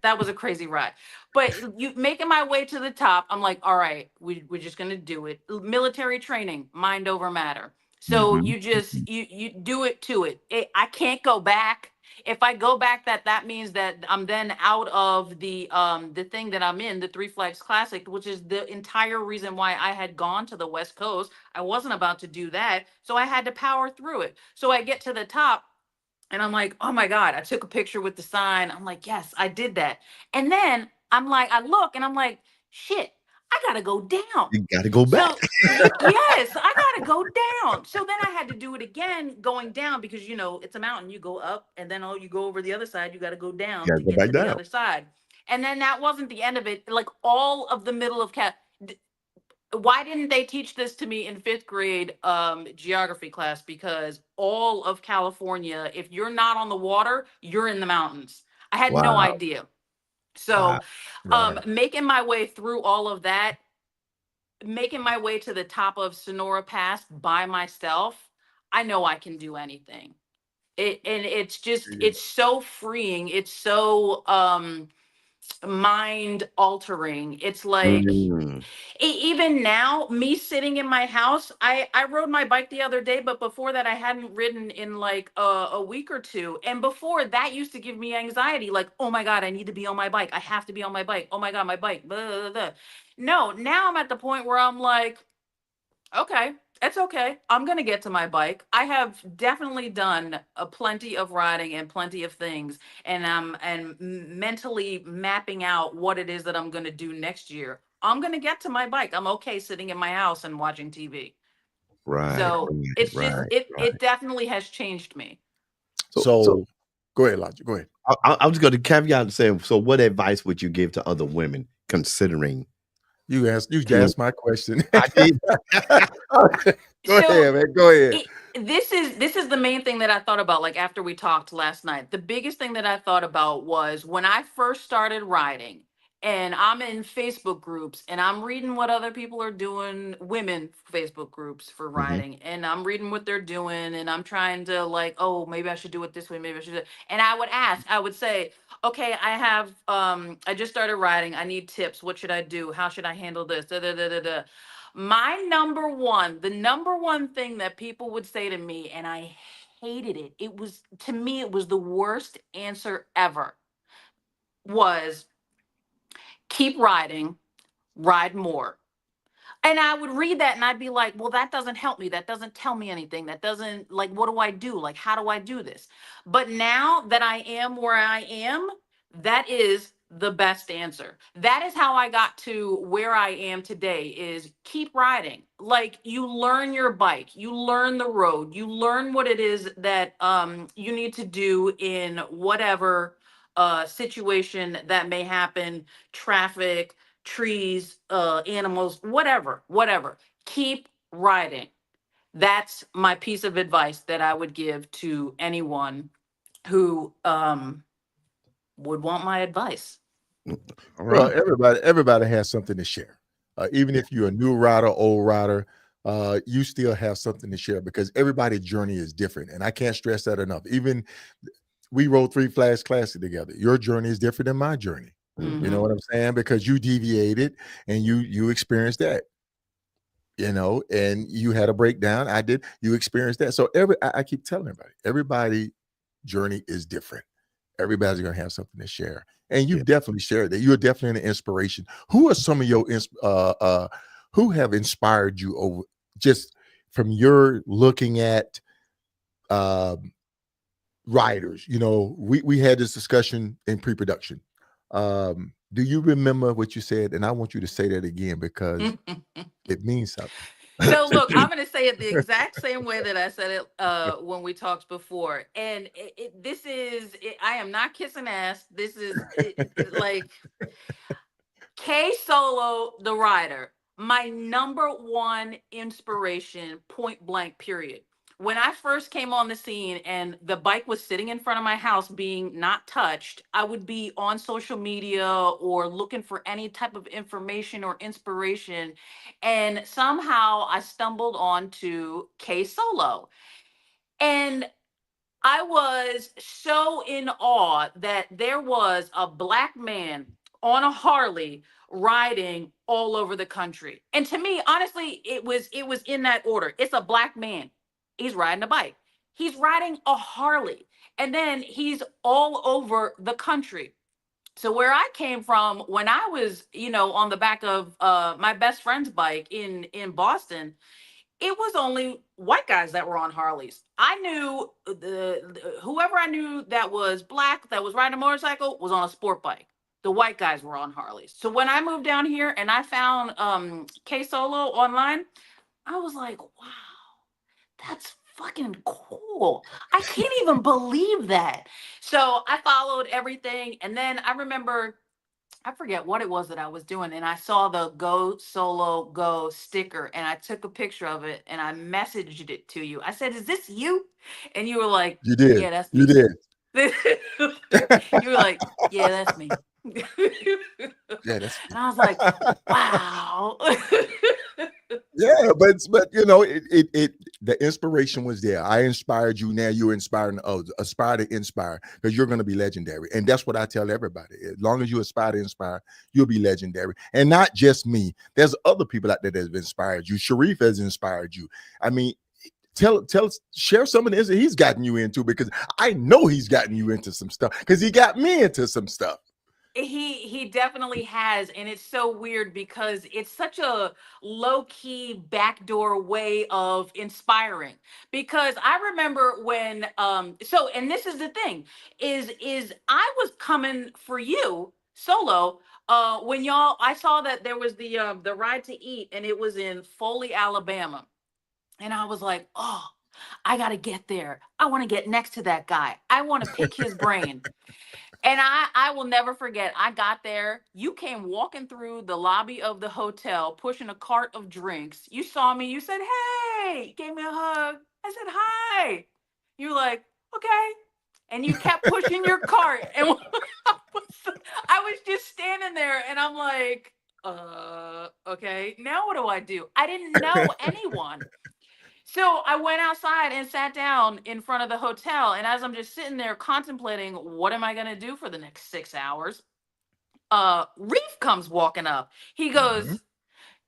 that was a crazy ride. But you making my way to the top, I'm like, all right, we're just gonna do it. Military training, mind over matter. So you just you do it to it. I can't go back. If I go back, that means that I'm then out of the thing that I'm in, the Three Flags Classic, which is the entire reason why I had gone to the West Coast. I wasn't about to do that, so I had to power through it. So I get to the top, and I'm like, oh my God, I took a picture with the sign. I'm like, yes, I did that. And then I'm like, I look and I'm like, shit, I gotta go down. You got to go back. So yes, I gotta go down. So then I had to do it again, going down, because it's a mountain. You go up, and then you go over the other side. You got to go down to get to the other side. And then that wasn't the end of it. Like, all of the middle of why didn't they teach this to me in 5th grade geography class? Because all of California, if you're not on the water, you're in the mountains. I had no idea. So making my way through all of that, making my way to the top of Sonora Pass by myself, I know I can do anything. It's just, it's so freeing. It's so mind altering. It's like, even now, me sitting in my house, I rode my bike the other day, but before that I hadn't ridden in like a week or two. And before that used to give me anxiety, like, oh my God, I need to be on my bike. I have to be on my bike. Oh my God, my bike. Blah, blah, blah. No, now I'm at the point where I'm like, okay, it's okay. I'm going to get to my bike. I have definitely done plenty of riding and plenty of things. And I'm mentally mapping out what it is that I'm going to do next year. I'm going to get to my bike. I'm okay sitting in my house and watching TV. Right. So it's just, it definitely has changed me. So go ahead, Elijah. Go ahead. I was going to caveat and say, so what advice would you give to other women considering? You asked my question. I did. Go So ahead, man. Go ahead. it, this is the main thing that I thought about, like after we talked last night. The biggest thing that I thought about was when I first started writing, and I'm in Facebook groups and I'm reading what other people are doing, women Facebook groups for Hmm. writing, and I'm reading what they're doing, and I'm trying to like, oh, maybe I should do it this way, maybe I should do it. And I would say, okay, I just started writing, I need tips. What should I do? How should I handle this? Da, da, da, da, da. My the number one thing that people would say to me, and I hated it. It was, to me, it was the worst answer ever, was keep riding, ride more. And I would read that and I'd be like, well, that doesn't help me. That doesn't tell me anything. That doesn't, like, what do I do? Like, how do I do this? But now that I am where I am, that is the best answer. That is how I got to where I am today, is keep riding. Like, you learn your bike, you learn the road, you learn what it is that you need to do in whatever situation that may happen, traffic, trees, animals, whatever. Keep riding. That's my piece of advice that I would give to anyone who would want my advice. All Well, right. everybody has something to share. Even if you're a new rider, old rider, you still have something to share because everybody's journey is different. And I can't stress that enough. Even we rode Three Flags Classic together. Your journey is different than my journey. You know Mhm. what I'm saying? Because you deviated and you experienced that, and you had a breakdown. I did. You experienced that. So I keep telling everybody journey is different. Everybody's gonna have something to share, and Yeah. you've definitely shared that. You're definitely an inspiration. Who are some of your who have inspired you over, just from your looking at um writers? We had this discussion in pre-production. Do you remember what you said? And I want you to say that again because it means something. So look, I'm going to say it the exact same way that I said it when we talked before. And I am not kissing ass. This is like Solo the writer, my number one inspiration, point blank, period. When I first came on the scene and the bike was sitting in front of my house being not touched, I would be on social media or looking for any type of information or inspiration. And somehow I stumbled onto Solo. And I was so in awe that there was a black man on a Harley riding all over the country. And to me, honestly, it was in that order. It's a black man. He's riding a bike. He's riding a Harley. And then he's all over the country. So where I came from, when I was, on the back of my best friend's bike in Boston, it was only white guys that were on Harleys. I knew whoever I knew that was black that was riding a motorcycle was on a sport bike. The white guys were on Harleys. So when I moved down here and I found K Solo online, I was like, wow, that's fucking cool. I can't even believe that. So I followed everything, and then I remember, I forget what it was that I was doing, and I saw the Go Solo Go sticker, and I took a picture of it and I messaged it to you. I said, "Is this you?" And you were like, You did. "Yeah, that's You me." did. You were like, "Yeah, that's me." Yeah, that's And I was like, "Wow." yeah, but the inspiration was there. I inspired you. Now you're inspiring others. Aspire to inspire because you're going to be legendary, and that's what I tell everybody. As long as you aspire to inspire, you'll be legendary, and not just me. There's other people out there that have inspired you. Sharif has inspired you. I mean, share some of this that he's gotten you into, because I know he's gotten you into some stuff because he got me into some stuff. He definitely has, and it's so weird because it's such a low-key backdoor way of inspiring. Because I remember when and this is the thing, is I was coming for you Solo when y'all, I saw that there was the ride to eat, and it was in Foley, Alabama. And I was like, "Oh, I got to get there. I want to get next to that guy. I want to pick his brain." And I will never forget. I got there. You came walking through the lobby of the hotel, pushing a cart of drinks. You saw me. You said, "Hey," you gave me a hug. I said, "Hi." You were like, "Okay," and you kept pushing your cart, and I was just standing there, and I'm like, okay, now what do I do? I didn't know anyone. So I went outside and sat down in front of the hotel. And as I'm just sitting there contemplating, what am I going to do for the next 6 hours? Reef comes walking up. He Mhm. goes,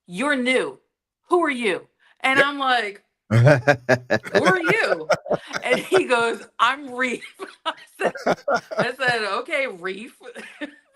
"You're new. Who are you?" And Yep. I'm like, "Who are you?" And he goes, "I'm Reef." I said, "Okay, Reef."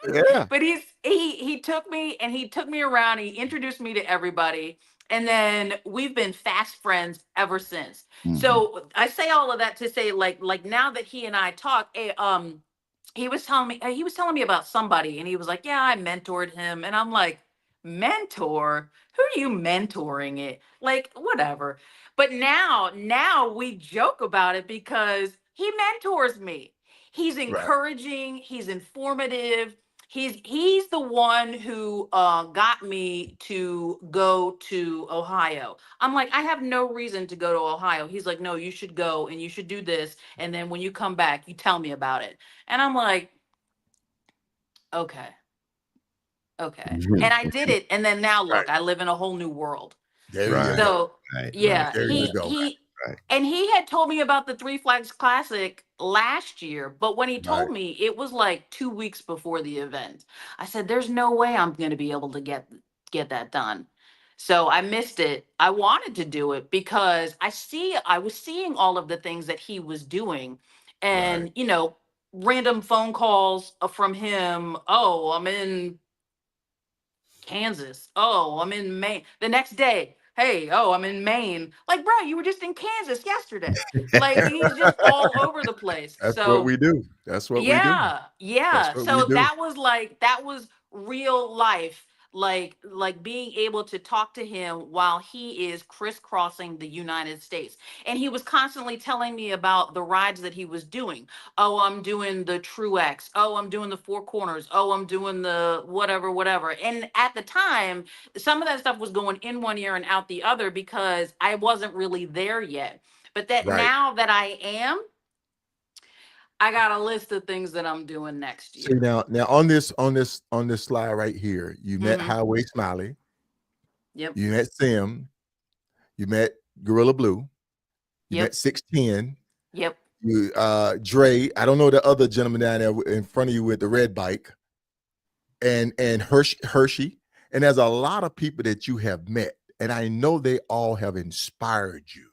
Yeah. But he took me, and he took me around. He introduced me to everybody, and then we've been fast friends ever since. Mhm. So I say all of that to say, like now that he and I talk, he was telling me about somebody, and he was like, "Yeah, I mentored him," and I'm like, "Mentor? Who are you mentoring it? Like, whatever." But now we joke about it because he mentors me. He's Right. encouraging, he's informative. He's the one who got me to go to Ohio. I'm like, I have no reason to go to Ohio. He's like, "No, you should go and you should do this. And then when you come back, you tell me about it." And I'm like, "Okay, okay." Mhm. And I did it. And then now Right. look, I live in a whole new world. There you Right, go. So right. yeah, There you go. Right. and he had told me about the Three Flags Classic last year, but when he Right. told me, it was like 2 weeks before the event. I said, "There's no way I'm going to be able to get that done." So I missed it. I wanted to do it because I was seeing all of the things that he was doing, Right. and random phone calls from him. "Oh, I'm in Kansas. Oh, I'm in Maine." The next day, "Hey, oh, I'm in Maine." Like, bro, you were just in Kansas yesterday. Like, he's just all over the place. That's what So we do. That's what we do. yeah, That's yeah. what we So do. that was real life. Like being able to talk to him while he is crisscrossing the United States. And he was constantly telling me about the rides that he was doing. "Oh, I'm doing the True X. Oh, I'm doing the Four Corners. Oh, I'm doing the whatever, whatever." And at the time, some of that stuff was going in one ear and out the other because I wasn't really there yet. But that Right. now that I am, I got a list of things that I'm doing next See, year. now on this slide right here, you met Hmm. Highway Smiley, Yep. you met Sim, you met Gorilla Blue, you met Yep. 610, Yep. you Dre. I don't know the other gentleman down there in front of you with the red bike, and Hershey. And there's a lot of people that you have met, and I know they all have inspired you.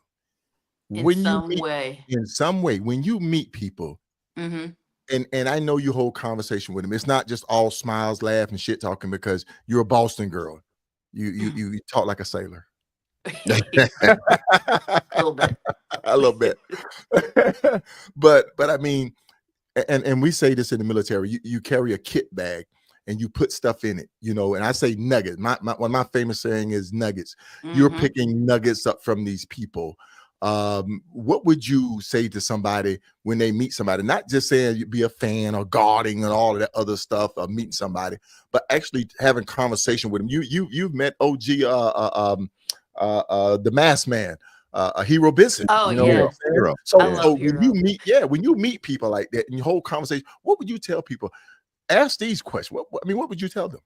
In When you some meet way. in some way, when you meet people, Hmm. and I know you hold conversation with them. It's not just all smiles, laugh, and shit talking because you're a Boston girl. You talk like a sailor. A little bit. A little bit. But I mean, and we say this in the military, you carry a kit bag and you put stuff in it, and I say nuggets. One of my famous saying is nuggets. You're Hmm. picking nuggets up from these people. What would you say to somebody when they meet somebody? Not just saying you be a fan or guarding and all of that other stuff of meeting somebody, but actually having conversation with them. You've met OG the masked man, a Hero Benson. Oh You know what Hero, yeah. I'm saying? hero. I So Yeah. so love when you Hero. meet, when you meet people like that and you hold conversation, what would you tell people? Ask these questions. What would you tell them?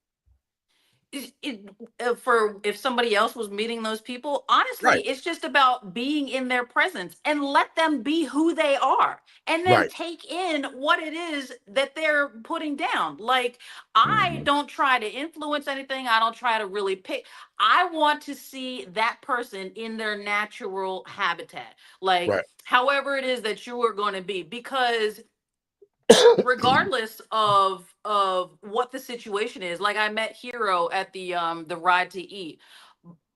For if somebody else was meeting those people, honestly, Right, it's just about being in their presence and let them be who they are, and then right, take in what it is that they're putting down. Like, I Mhm. don't try to influence anything. I don't try to really pick. I want to see that person in their natural habitat, like right. however it is that you are going to be, because regardless of what the situation is. Like, I met Hero at the Ride to Eat.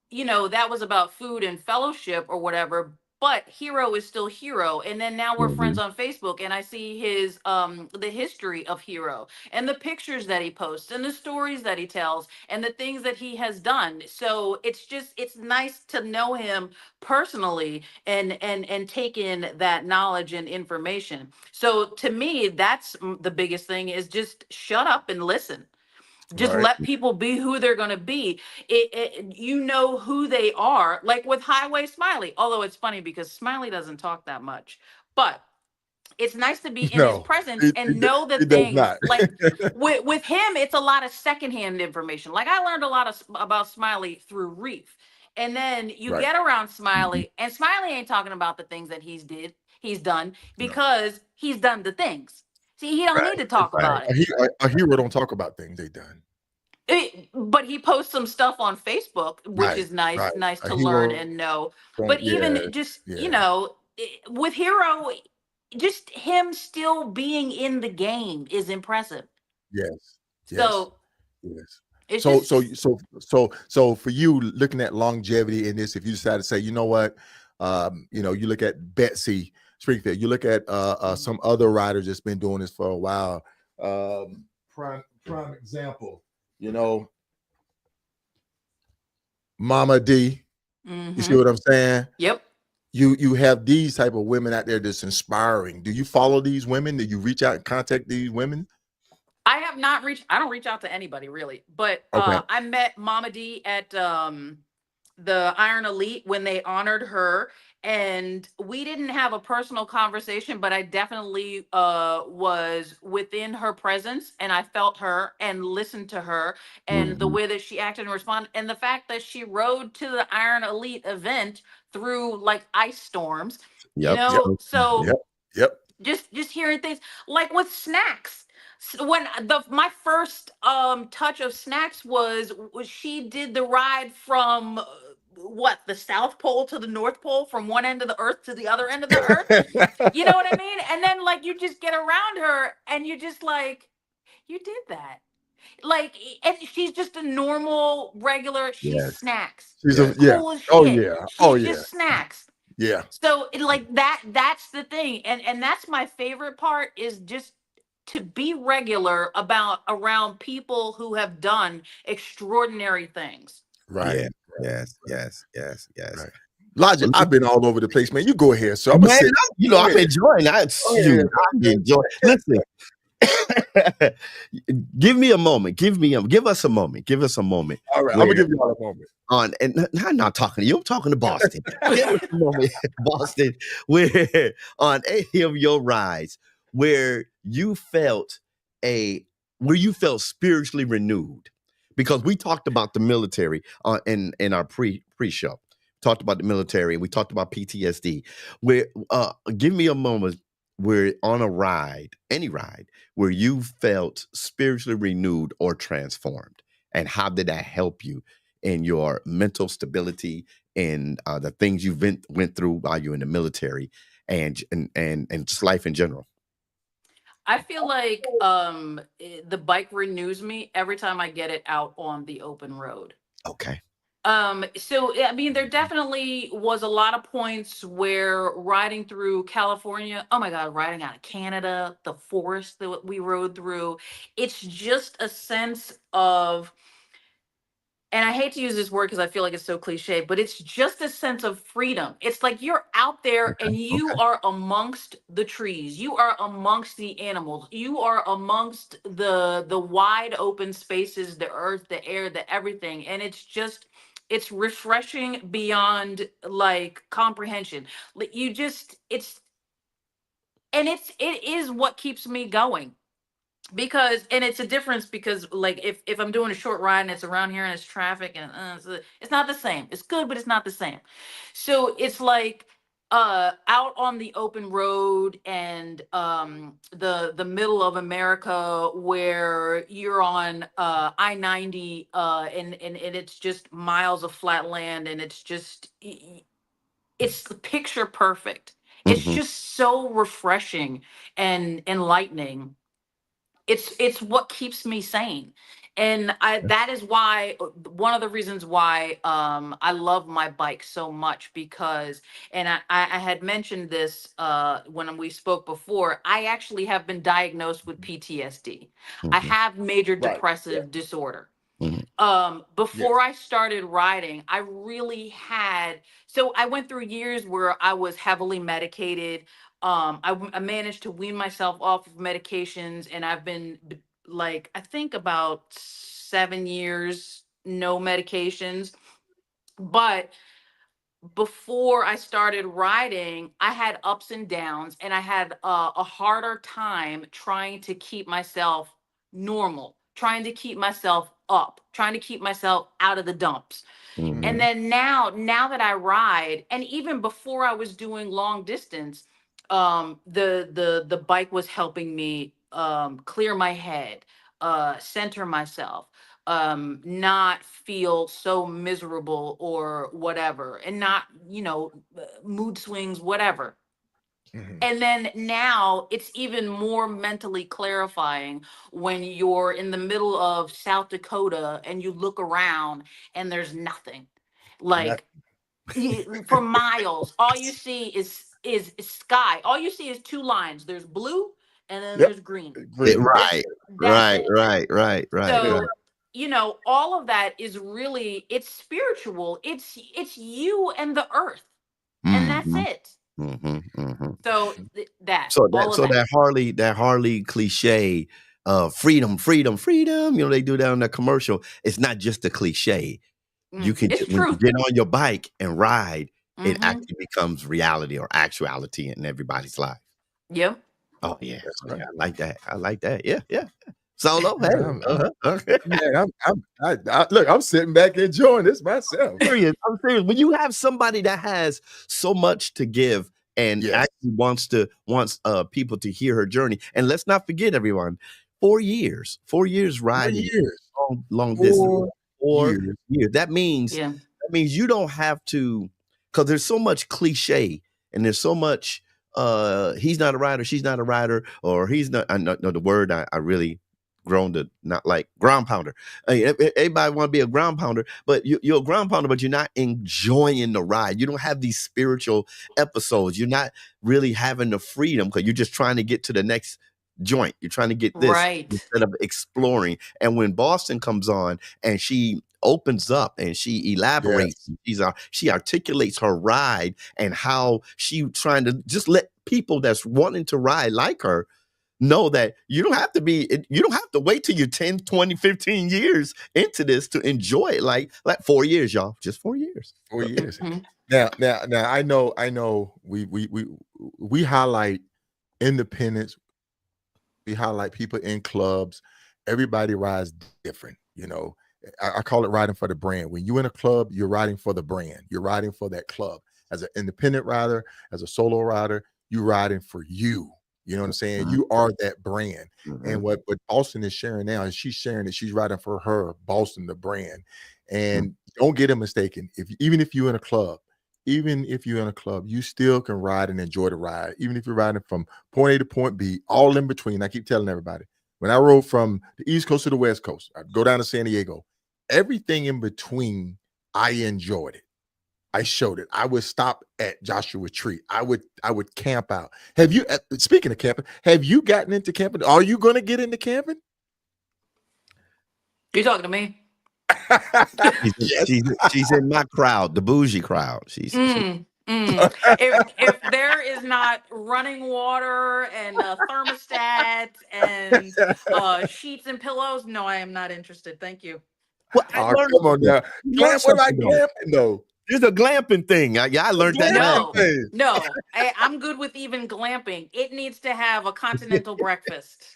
That was about food and fellowship or whatever, but Hero is still Hero. And then now we're friends Mhm. on Facebook, and I see his the history of Hero and the pictures that he posts and the stories that he tells and the things that he has done. So it's nice to know him personally and take in that knowledge and information. So to me, that's the biggest thing, is just shut up and listen. Just Right. let people be who they're going to be. You know who they are, like with Highway Smiley. Although it's funny because Smiley doesn't talk that much, but it's nice to be in his No, presence and know the he does things. not. Like with him, it's a lot of secondhand information. Like I learned a lot about Smiley through Reef, and then you Right. get around Mhm. Smiley, and Smiley ain't talking about the things that he's done No. because he's done the things. See, he don't Right. need to talk Right. about it. A hero don't talk about things they done. But he posts some stuff on Facebook, which Right. is nice, Right. nice A to learn hero and know. don't. But Yeah. even just, Yeah. with Hero, just him still being in the game is impressive. Yes. Yes. So Yes. it's So, so, just, so for you looking at longevity in this, if you decide to say, you know what, you look at Betsy Springfield, you look at some other writers that's been doing this for a while. Prime example, Mama D. You see what I'm saying? yep. You have these type of women out there that's inspiring. Do you follow these women? Do you reach out and contact these women? I have not reached. I don't reach out to anybody really, but Okay. I met Mama D at the Iron Elite when they honored her, and we didn't have a personal conversation, but I definitely was within her presence, and I felt her and listened to her and the Mhm. way that she acted and responded, and the fact that she rode to the Iron Elite event through like ice storms, Yep. Yep. so Yep. Yep. just hearing things like with Snacks. When my first touch of Snacks was she did the ride from what, the South Pole to the North Pole, from one end of the earth to the other end of the earth. You know what I mean? And then like you just get around her and you just like, you did that. Like, and she's just a normal regular, she's Yes. Snacks. Yes. Yeah. Cool as Oh shit. yeah. Oh She's yeah. just Snacks. Yeah. So like that's the thing. And that's my favorite part, is just to be regular about around people who have done extraordinary things. Right. Yeah. Yes. Yes. Yes. Yes. Right. Logic, Well, I've been all over the place, man. You go ahead, sir. I'm gonna man, sit. Go I'm ahead. enjoying. Go ahead. I'm enjoying. Listen, give us a moment. Give us a moment All right. I'm where gonna give you all a moment. and I'm not talking to you. I'm talking to Boston. Give us a moment, Boston, where on any of your rides where you felt spiritually renewed, because we talked about the military in our pre-show. Talked about the military and we talked about PTSD. Where give me a moment where on a ride, any ride, where you felt spiritually renewed or transformed, and how did that help you in your mental stability and the things you went through while you're in the military and just life in general? I feel like the bike renews me every time I get it out on the open road. Okay. So I mean, there definitely was a lot of points where riding through California, oh my God, riding out of Canada, the forest that we rode through, it's just a sense of, and I hate to use this word because I feel like it's so cliche, but it's just a sense of freedom. It's like you're out there Okay. and you are amongst the trees. You are amongst the animals. You are amongst the wide open spaces, the earth, the air, the everything. And it's refreshing beyond like comprehension. Like you just it is what keeps me going, because and it's a difference because like if I'm doing a short ride and it's around here and it's traffic and it's not the same. It's good, but it's not the same. So it's like out on the open road and the middle of America where you're on I-90 and it's just miles of flat land, and it's just it's picture perfect. It's Mhm. just so refreshing and enlightening. It's what keeps me sane, and I that is why one of the reasons why I love my bike so much, because and I had mentioned this when we spoke before. I actually have been diagnosed with PTSD. I Mhm. have major Right. Yeah. depressive disorder. Mhm. Yes. Before I started riding, I really had, so I went through years where I was heavily medicated. I managed to wean myself off of medications, and I've been like, I think about 7 years, no medications. But before I started riding, I had ups and downs, and I had a harder time trying to keep myself normal, trying to keep myself up, trying to keep myself out of the dumps. And Mhm. then now that I ride, and even before I was doing long distance, the bike was helping me clear my head, center myself, not feel so miserable or whatever, and not, mood swings, whatever. Mhm. And then now it's even more mentally clarifying when you're in the middle of South Dakota and you look around and there's nothing. Not Like, for miles, all you see is sky. All you see is two lines. There's blue and then yep. there's green. Green. That's Right, that's right, it. right, right, right, right. So, all of that is really, it's spiritual. It's you and the earth. And that's Mhm, it. mhm, mhm. So that So all that of so that. that Harley cliche, freedom, freedom, freedom. They do that on that commercial. It's not just a cliche. You can It's when you true. get on your bike and ride, it Mm-hmm. actually becomes reality or actuality in everybody's life. Yep. Oh yeah, That's oh right. yeah. I like that. I like that. Yeah, yeah. Solo, hey, Man, okay. look, I'm sitting back enjoying this myself. Serious. I'm serious. When you have somebody that has so much to give and Yes. actually wants people to hear her journey, and let's not forget, everyone, 4 years 4 riding years. long distance, 4 4 years. years. Yeah. That means you don't have to, because there's so much cliche and there's so much. He's not a rider, she's not a rider, or he's not. I know the word I really grown to not like ground pounder. Everybody want to be a ground pounder, but you're a ground pounder, but you're not enjoying the ride. You don't have these spiritual episodes. You're not really having the freedom because you're just trying to get to the next joint. You're trying to get this Right. instead of exploring. And when Boston comes on and she opens up and she elaborates, Yes. she articulates her ride and how she trying to just let people that's wanting to ride like her know that you don't have to wait till you're 10, 20, 15 years into this to enjoy it. Like 4 years, y'all. Just 4 years. 4 years. Mhm. Now I know we highlight independence. We highlight people in clubs. Everybody rides different. I call it riding for the brand. When you're in a club, you're riding for the brand. You're riding for that club. As an independent rider, as a solo rider, you're riding for you. You know what I'm saying? Mhm, You are that brand. And mhm, what Boston is sharing now is she's sharing that she's riding for her, Boston, the brand. mhm. And don't get it mistaken. Even if you're in a club, you still can ride and enjoy the ride. Even if you're riding from point A to point B, all in between. I keep telling everybody. When I rode from the East Coast to the West Coast, I'd go down to San Diego. Everything in between, I enjoyed it. I showed it. I would stop at Joshua Tree. I would camp out. Have you speaking of camping, have you gotten into camping? Are you going to get into camping? You talking to me? Yes. She's in my crowd, the bougie crowd. She's Mm, mm. If there is not running water and a thermostat and sheets and pillows, no, I am not interested. Thank you. well, I Oh, learned come on something. now. You learned What like something though. camping though? There's a glamping thing. I The learned that last glamping No, week. thing. no, I'm good with even glamping. It needs to have a continental breakfast.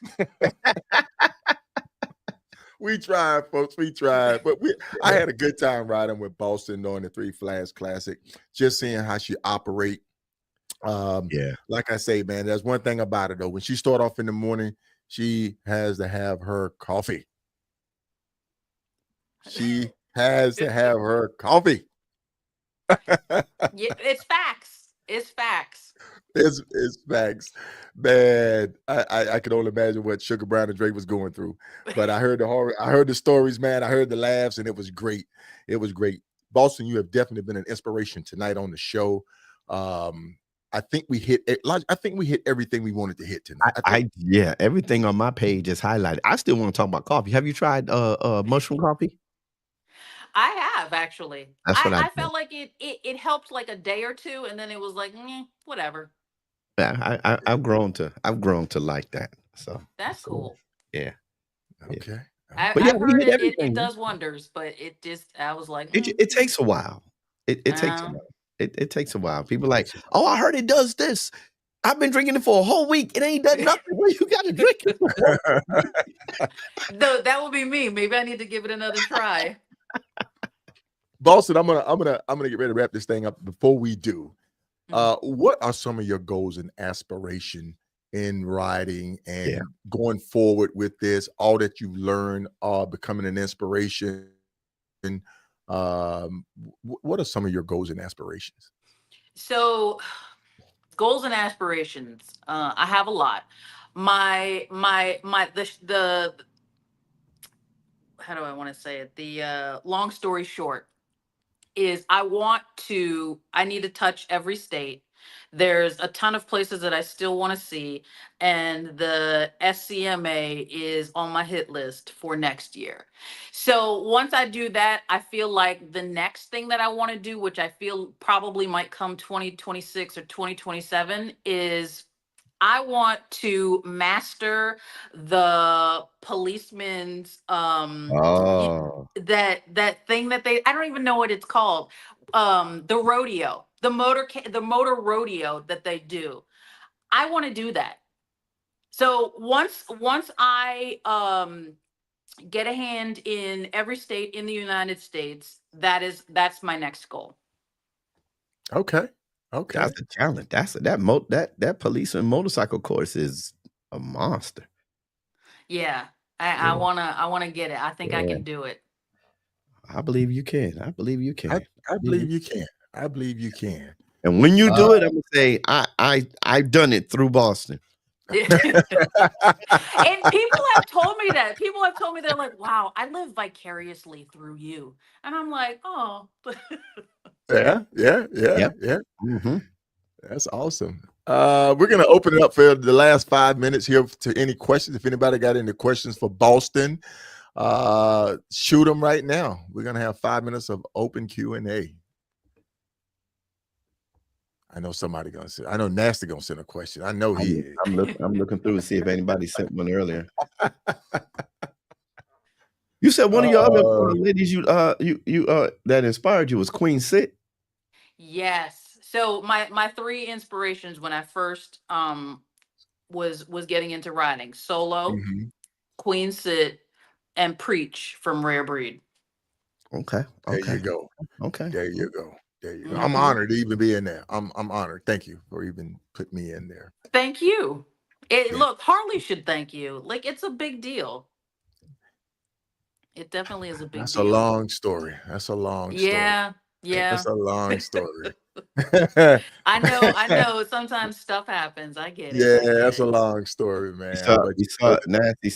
We tried, folks. We tried, but I had a good time riding with Boston during the Three Flags Classic, just seeing how she operate. Yeah. Like I say, man, there's one thing about it though. When she start off in the morning, she has to have her coffee. She has to have her coffee. Yeah, it's facts. It's facts. It's facts, man. I can only imagine what Sugar Brown and Drake was going through. But I heard the horror, I heard the stories, man. I heard the laughs, and it was great. It was great. Boston, you have definitely been an inspiration tonight on the show. I think we hit everything we wanted to hit tonight. Yeah, everything on my page is highlighted. I still want to talk about coffee. Have you tried mushroom coffee? I have actually. That's what I I do. felt like it helped like a day or two, and then it was like, whatever. Yeah, I've grown to like that. So That's cool. yeah. Okay. But yeah, I've we heard hit it everything. does wonders, but it just I was like, It takes a while. It takes a while. It takes a while. People like, oh, I heard it does this. I've been drinking it for a whole week. It ain't done nothing. Well, you got to drink it for no, that would be me. Maybe I need to give it another try. Boston, I'm gonna get ready to wrap this thing up. Before we do, what are some of your goals and aspiration in writing and going forward with this? All that you've learned, becoming an inspiration. What are some of your goals and aspirations? So, goals and aspirations. I have a lot. The how do I want to say it? The long story short is I need to touch every state. There's a ton of places that I still want to see, and the SCMA is on my hit list for next year. So once I do that, I feel like the next thing that I want to do, which I feel probably might come 2026 or 2027, is I want to master the policeman's that thing that I don't even know what it's called. The rodeo, the motor rodeo that they do. I want to do that. So once I get a hand in every state in the United States, that's my next goal. Okay. That's a challenge. That police and motorcycle course is a monster. Yeah. I wanna get it. I think I can do it. I believe you can. I believe you can. I believe you can. I believe you can. And when you do it, I'm gonna say I've done it through Boston. And people have told me that. People have told me they're like, "Wow, I live vicariously through you," and I'm like, "Oh." Yeah. Mm-hmm. That's awesome. We're gonna open it up for the last 5 minutes here to any questions. If anybody got any questions for Boston, shoot them right now. We're gonna have 5 minutes of open Q&A. I know somebody gonna say. I know Nasty gonna send a question. I know he is. I'm looking through to see if anybody sent one earlier. You said one of your other ladies that inspired you was Queen Sit. Yes. So my three inspirations when I first was getting into writing: Solo, Queen Sit, and Preach from Rare Breed. Okay. There you go. Okay. There you go. I'm honored to even be in there. I'm honored. Thank you for even putting me in there. Thank you. Look, Harley should thank you. Like, it's a big deal. It definitely is a big deal. That's a long story. That's a long story. Yeah. That's a long story. I know. Sometimes stuff happens. I get it. Yeah, that's a long story, man. You saw Nancy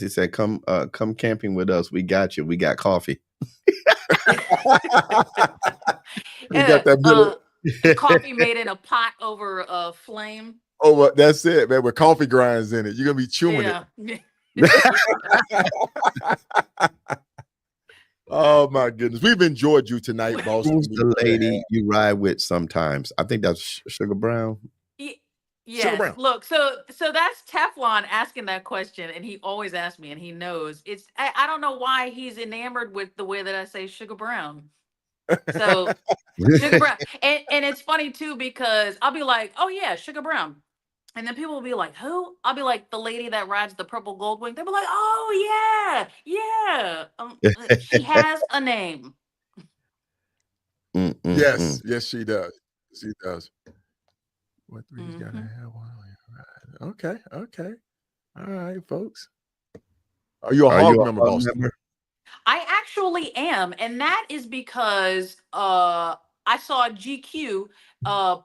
said, come camping with us. We got you. We got coffee. You got that coffee made in a pot over a flame. Oh, well, that's it, man. With coffee grinds in it, you're gonna be chewing it. Oh my goodness, we've enjoyed you tonight, Boston. Who's the lady you ride with sometimes? I think that's Sugar Brown. Yeah. Look, so that's Teflon asking that question, and he always asks me, and he knows it's. I don't know why he's enamored with the way that I say Sugar Brown. So Sugar Brown, and it's funny too because I'll be like, oh yeah, Sugar Brown, and then people will be like, who? I'll be like, the lady that rides the purple Goldwing. They'll be like, oh yeah. She has a name. Yes, she does. She does. What three's gotta have one? Okay. All right, folks. Are you a hog member, Boston? I actually am, and that is because I saw GQ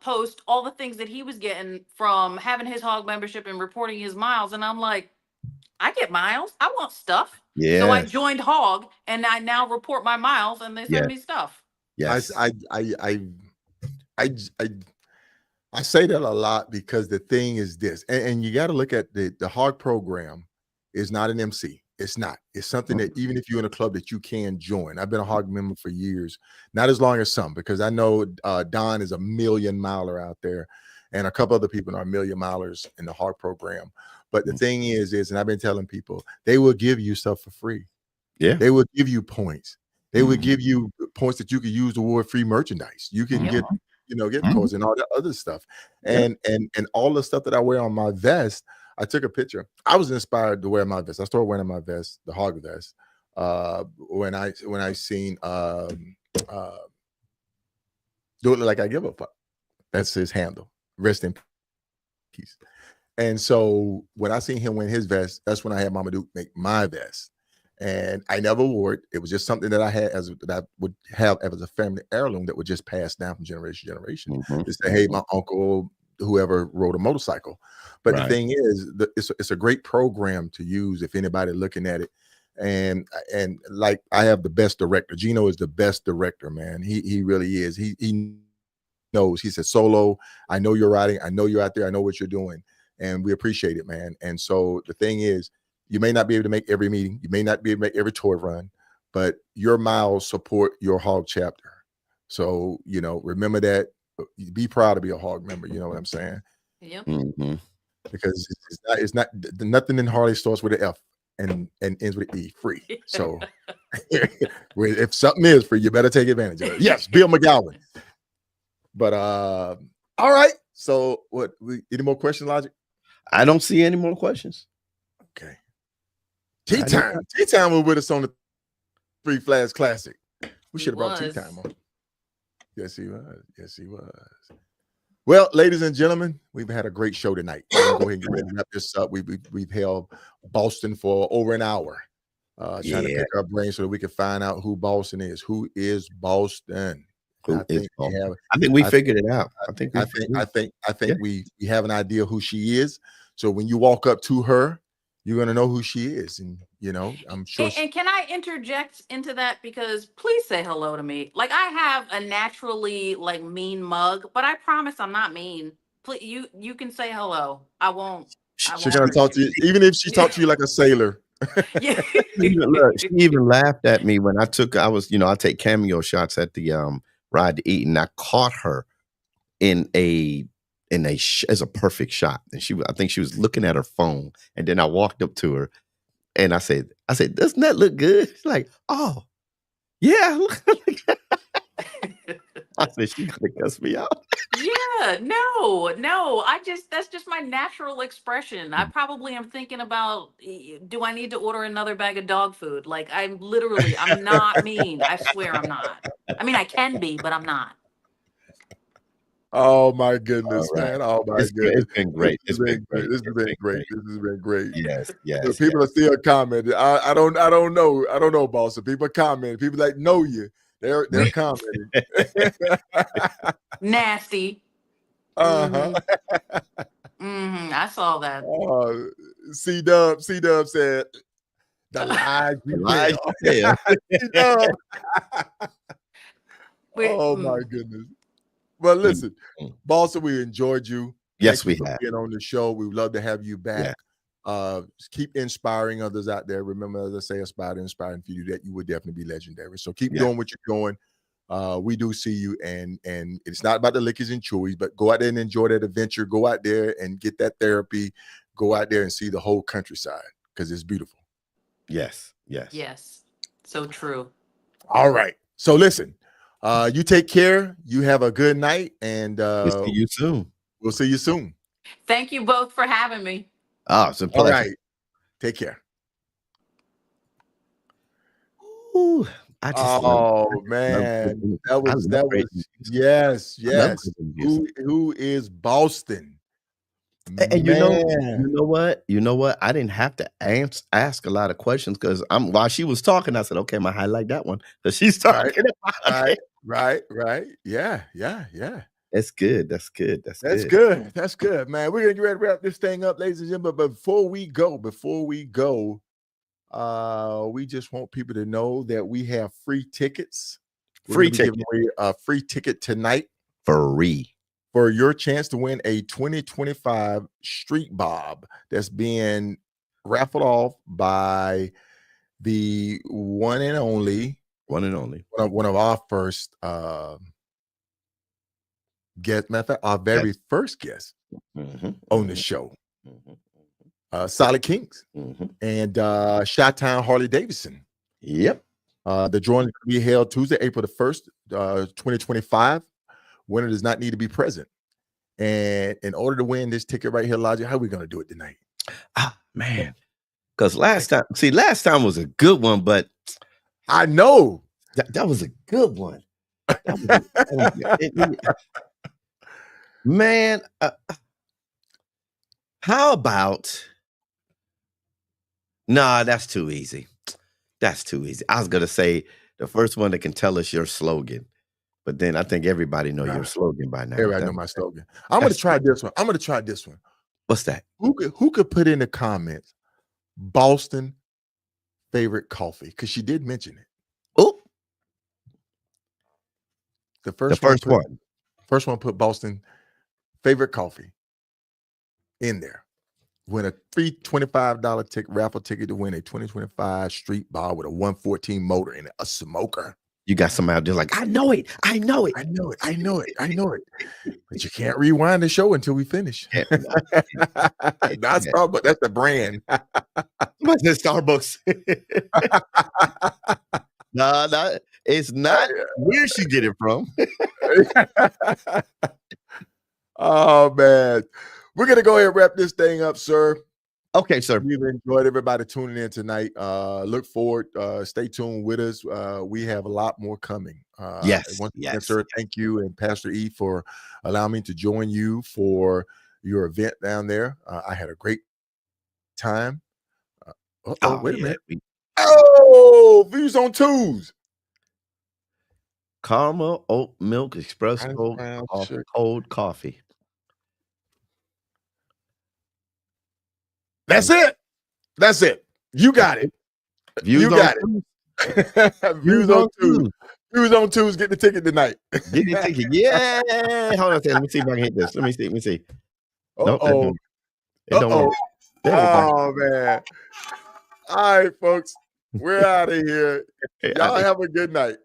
post all the things that he was getting from having his hog membership and reporting his miles, and I'm like, I get miles. I want stuff. Yeah. So I joined Hog, and I now report my miles, and they send me stuff. Yes. I say that a lot because the thing is this, and you got to look at the Hog program is not an MC. It's not. It's something that even if you're in a club that you can join. I've been a Hog member for years, not as long as some, because I know Don is a million miler out there, and a couple other people are million milers in the Hog program. But the thing is, and I've been telling people, they will give you stuff for free. Yeah. They will give you points. They will give you points that you can use toward free merchandise. You can get, gift codes and all that other stuff. And all the stuff that I wear on my vest, I took a picture. I was inspired to wear my vest. I started wearing my vest, the hog vest, when I seen Do It Like I Give a Fuck. That's his handle. Rest in peace. And so when I seen him wearing his vest, that's when I had Mama Duke make my vest. And I never wore it. It was just something that I had that I would have as a family heirloom that would just pass down from generation to generation. To say, hey, my uncle, whoever rode a motorcycle. But the thing is, it's a great program to use if anybody looking at it. And like I have the best director. Gino is the best director, man. He really is. He knows. He said, Solo, I know you're riding. I know you're out there. I know what you're doing. And we appreciate it, man. And so the thing is, you may not be able to make every meeting. You may not be able to make every toy run, but your miles support your hog chapter. So, remember that. Be proud to be a hog member. You know what I'm saying? Yep. Because it's not nothing in Harley starts with an F and ends with an E, free. So if something is free, you better take advantage of it. Yes, Bill McGowan. But all right. So any more questions, Logic? I don't see any more questions. Okay. T-Time was with us on the Three Flags Classic. We should have brought T-Time on. Yes, he was. Well, ladies and gentlemen, we've had a great show tonight. We're going to go ahead and get ready to wrap this up. We've held Boston for over an hour, trying to pick our brains so that we can find out who Boston is. Who is Boston? I think we figured it out. I think we have an idea who she is. So when you walk up to her, you're going to know who she is. And, I'm sure. And can I interject into that? Because please say hello to me. Like, I have a naturally mean mug, but I promise I'm not mean. Please, you can say hello. I won't. She's going to talk to you, even if she talks to you like a sailor. Yeah. She even laughed at me when I take cameo shots at the Ride to Eat, and I caught her as a perfect shot, and I think she was looking at her phone, and then I walked up to her, and I said, doesn't that look good? She's like, oh, yeah. I said, she's gonna cuss me out. Yeah, no. That's just my natural expression. I probably am thinking about, do I need to order another bag of dog food? Like, I'm not mean. I swear I'm not. I mean, I can be, but I'm not. Oh my goodness, man. Oh my goodness. It's been great. This has been great. Yes. So people are still commenting. I don't know. I don't know, boss. So people are commenting. People know you. They're commenting. Nasty. Uh-huh. I saw that. C-Dub said, the lies you tell. Oh my goodness. Well, listen, Boston, we enjoyed you. Yes, we have. Being on the show. We would love to have you back. Yeah. Keep inspiring others out there. Remember, as I say, aspire to inspire. If you do that, you would definitely be legendary. So keep doing what you're doing. We do see you, and it's not about the lickies and chewies, but go out there and enjoy that adventure. Go out there and get that therapy. Go out there and see the whole countryside because it's beautiful. Yes. So true. All right. So listen, you take care. You have a good night, and we'll see you soon. We'll see you soon. Thank you both for having me. Oh, it's a pleasure. All right. Take care. Ooh, man. That was yes. Who is Boston? And you know what? I didn't have to ask a lot of questions because while she was talking, I said, okay, I'm gonna highlight that one because she's talking about it. Right. Yeah. That's good. That's good, man. We're gonna get ready to wrap this thing up, ladies and gentlemen. But before we go, we just want people to know that we have free tickets. We're giving away a free ticket tonight. Free. For your chance to win a 2025 Street Bob that's being raffled off by the one and only, one of our first guest, matter of fact, our very first guest on the show. Solid Kings, Mm-hmm. and Chi-Town Harley Davidson. Yep. The drawing is going to be held Tuesday, April the 1st, 2025. Winner does not need to be present. And in order to win this ticket right here, Logic, how are we going to do it tonight? Man. Because last time was a good one, but I know. That was a good one. Man, how about... Nah, that's too easy. That's too easy. I was going to say the first one that can tell us your slogan. But then I think everybody know your slogan by now. Everybody know my slogan. I'm going to try this one. What's that? Who could put in the comments Boston favorite coffee? Because she did mention it. Oh, the first one put Boston favorite coffee in there. Win a free $25 raffle ticket to win a 2025 street bar with a 114 motor and a smoker. You got somebody out there like, I know it. But you can't rewind the show until we finish. That's the brand. What's that, Starbucks? No, it's not. Where she get it from? Oh man, we're gonna go ahead and wrap this thing up, sir. Okay, sir. We've enjoyed everybody tuning in tonight. Look forward. Stay tuned with us. We have a lot more coming. Yes, sir. Thank you and Pastor E for allowing me to join you for your event down there. I had a great time. Wait a minute. Views on twos. Caramel oat milk espresso cold coffee. That's it. You got it. Views on twos. Views on twos. Get the ticket tonight. Get the ticket. Yeah. Hold on a second. Let me see if I can hit this. Let me see. Oh man. All right, folks. We're out of here. Y'all have a good night.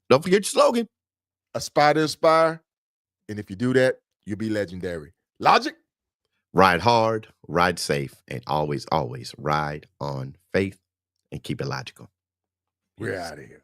Don't forget your slogan. Aspire to inspire. And if you do that, you'll be legendary. Logic. Ride hard, ride safe, and always, always ride on faith and keep it logical. We're out of here.